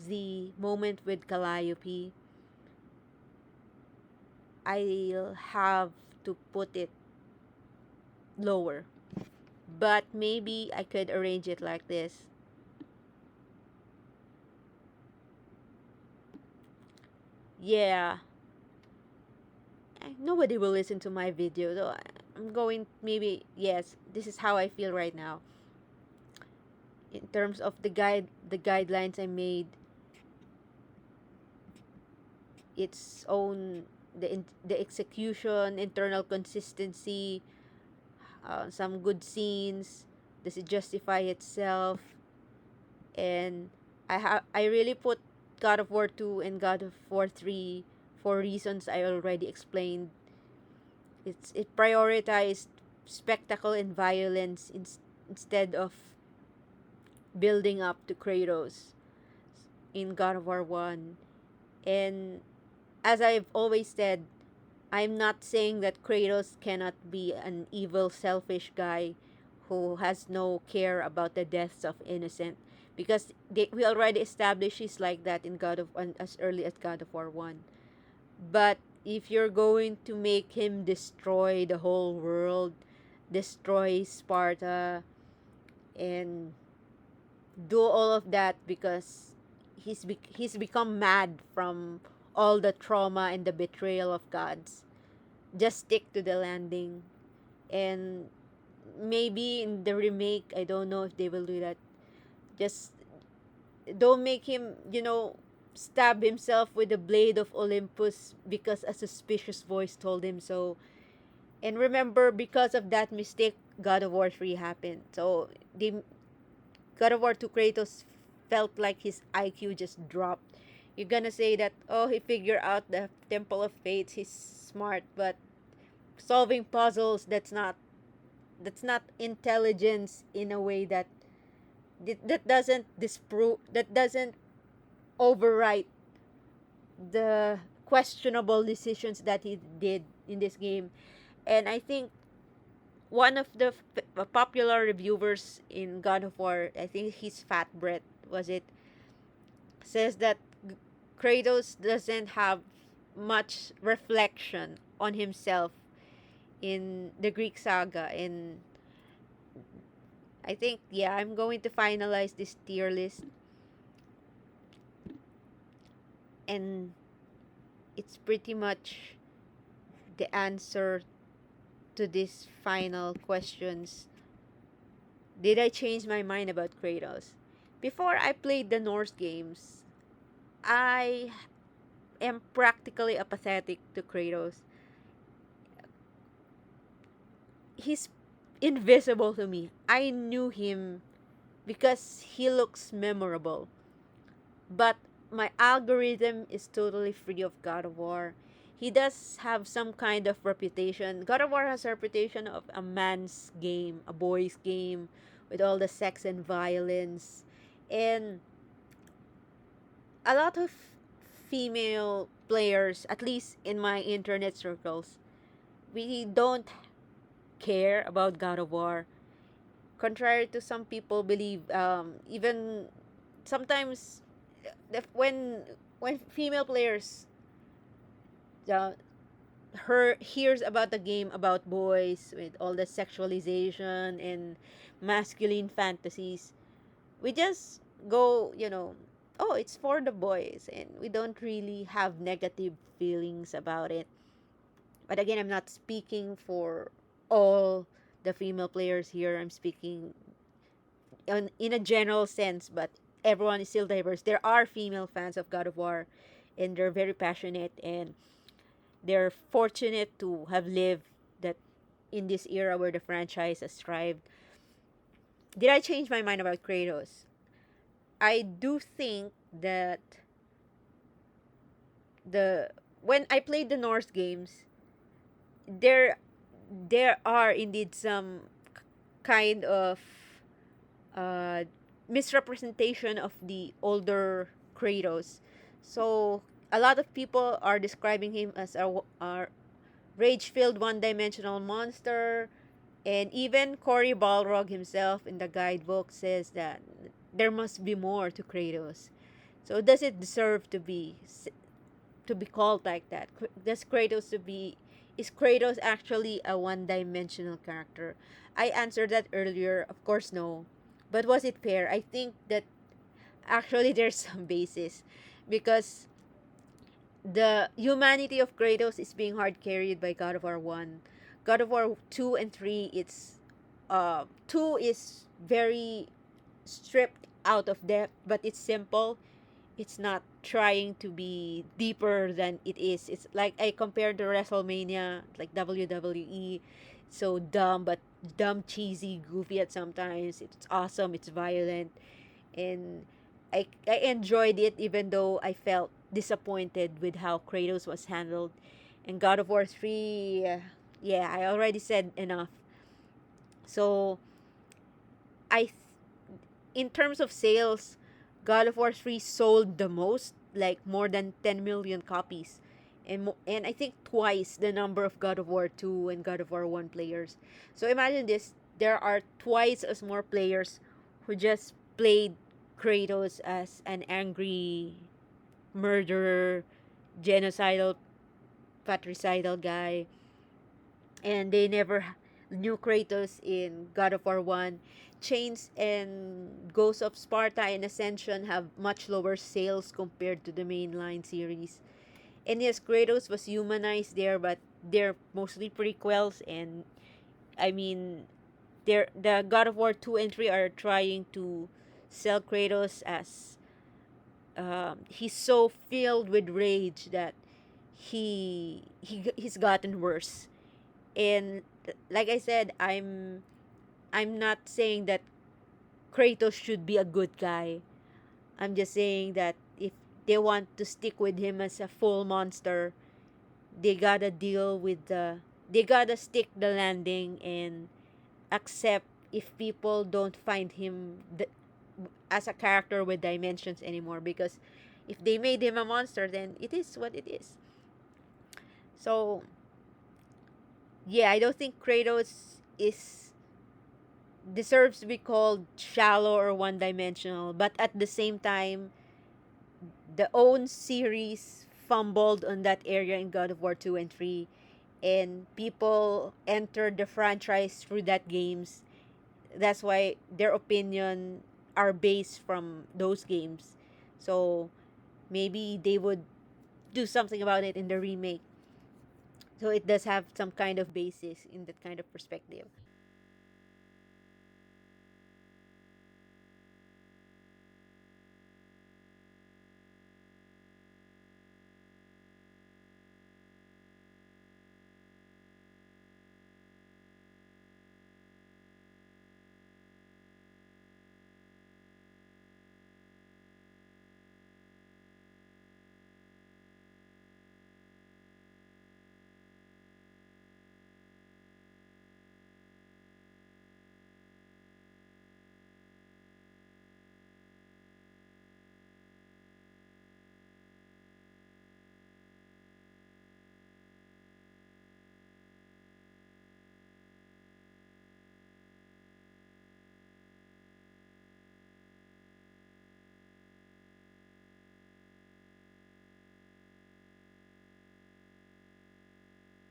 the moment with Calliope, I'll have to put it lower. But maybe I could arrange it like this. Yeah, nobody will listen to my video, so I'm going, maybe, yes, this is how I feel right now. In terms of the guidelines I made, its own, the execution, internal consistency, some good scenes, does it justify itself? And I really put God of War 2 and God of War 3 for reasons I already explained. It prioritized spectacle and violence instead of building up to Kratos in God of War 1. And as I've always said, I'm not saying that Kratos cannot be an evil, selfish guy who has no care about the deaths of innocent, because we already established he's like that in as early as God of War 1. But if you're going to make him destroy the whole world, destroy Sparta, and do all of that because he's become mad from all the trauma and the betrayal of gods, just stick to the landing. And maybe in the remake, I don't know if they will do that, just don't make him, stab himself with the blade of Olympus because a suspicious voice told him so. And remember, because of that mistake, God of War 3 happened. So the God of War 2 Kratos felt like his IQ just dropped. You're gonna say that, oh, he figured out the Temple of Fates, he's smart, but solving puzzles, that's not intelligence in a way that doesn't disprove, that doesn't overwrite the questionable decisions that he did in this game. And I think one of the popular reviewers in God of War, I think he's Fat Brett, was it, says that Kratos doesn't have much reflection on himself in the Greek saga. And I think, yeah, I'm going to finalize this tier list, and it's pretty much the answer to these final questions Did I change my mind about Kratos? Before I played the Norse games, I am practically apathetic to Kratos. He's invisible to me. I knew him because he looks memorable. But my algorithm is totally free of God of War. He does have some kind of reputation. God of War has a reputation of a man's game, a boy's game, with all the sex and violence. And a lot of female players, at least in my internet circles, we don't care about God of War. Contrary to some people believe, even sometimes when female players uh, hears about the game about boys with all the sexualization and masculine fantasies, we just go, oh, it's for the boys, and we don't really have negative feelings about it. But again, I'm not speaking for all the female players here. I'm speaking in a general sense, but everyone is still diverse. There are female fans of God of War, and they're very passionate, and they're fortunate to have lived that in this era where the franchise has thrived. Did I change my mind about Kratos? I do think that the when I played the Norse games, there there are indeed some kind of uh, misrepresentation of the older Kratos. So a lot of people are describing him as a rage-filled one-dimensional monster, and even Cory Balrog himself in the guidebook says that there must be more to Kratos. So does it deserve to be called like that? Does Kratos to be Is Kratos actually a one-dimensional character? I answered that earlier. Of course, no. But was it fair? I think that actually there's some basis because the humanity of Kratos is being hard carried by God of War 1. God of War 2 and 3, 2 is very stripped out of depth, but it's simple. It's not trying to be deeper than it is. It's like I compared to WrestleMania, like WWE. So dumb, but dumb, cheesy, goofy at sometimes. It's awesome. It's violent, and I enjoyed it even though I felt disappointed with how Kratos was handled. And God of War 3, yeah, I already said enough. So I th- in terms of sales, God of War 3 sold the most, like more than 10 million copies. And I think twice the number of God of War 2 and God of War 1 players. So imagine this, there are twice as more players who just played Kratos as an angry murderer, genocidal, patricidal guy, and they never knew Kratos in God of War 1. Chains and Ghosts of Sparta and Ascension have much lower sales compared to the mainline series. And yes, Kratos was humanized there, but they're mostly prequels, and I mean, the God of War 2 and 3 are trying to sell Kratos as he's so filled with rage that he's gotten worse. And like I said, I'm not saying that Kratos should be a good guy. I'm just saying that if they want to stick with him as a full monster, they gotta deal with they gotta stick the landing and accept if people don't find him as a character with dimensions anymore, because if they made him a monster, then it is what it is. So yeah, I don't think Kratos is deserves to be called shallow or one dimensional, but at the same time, the own series fumbled on that area in God of War 2 and 3, and people entered the franchise through that games. That's why their opinion are based from those games. So maybe they would do something about it in the remake. So it does have some kind of basis in that kind of perspective.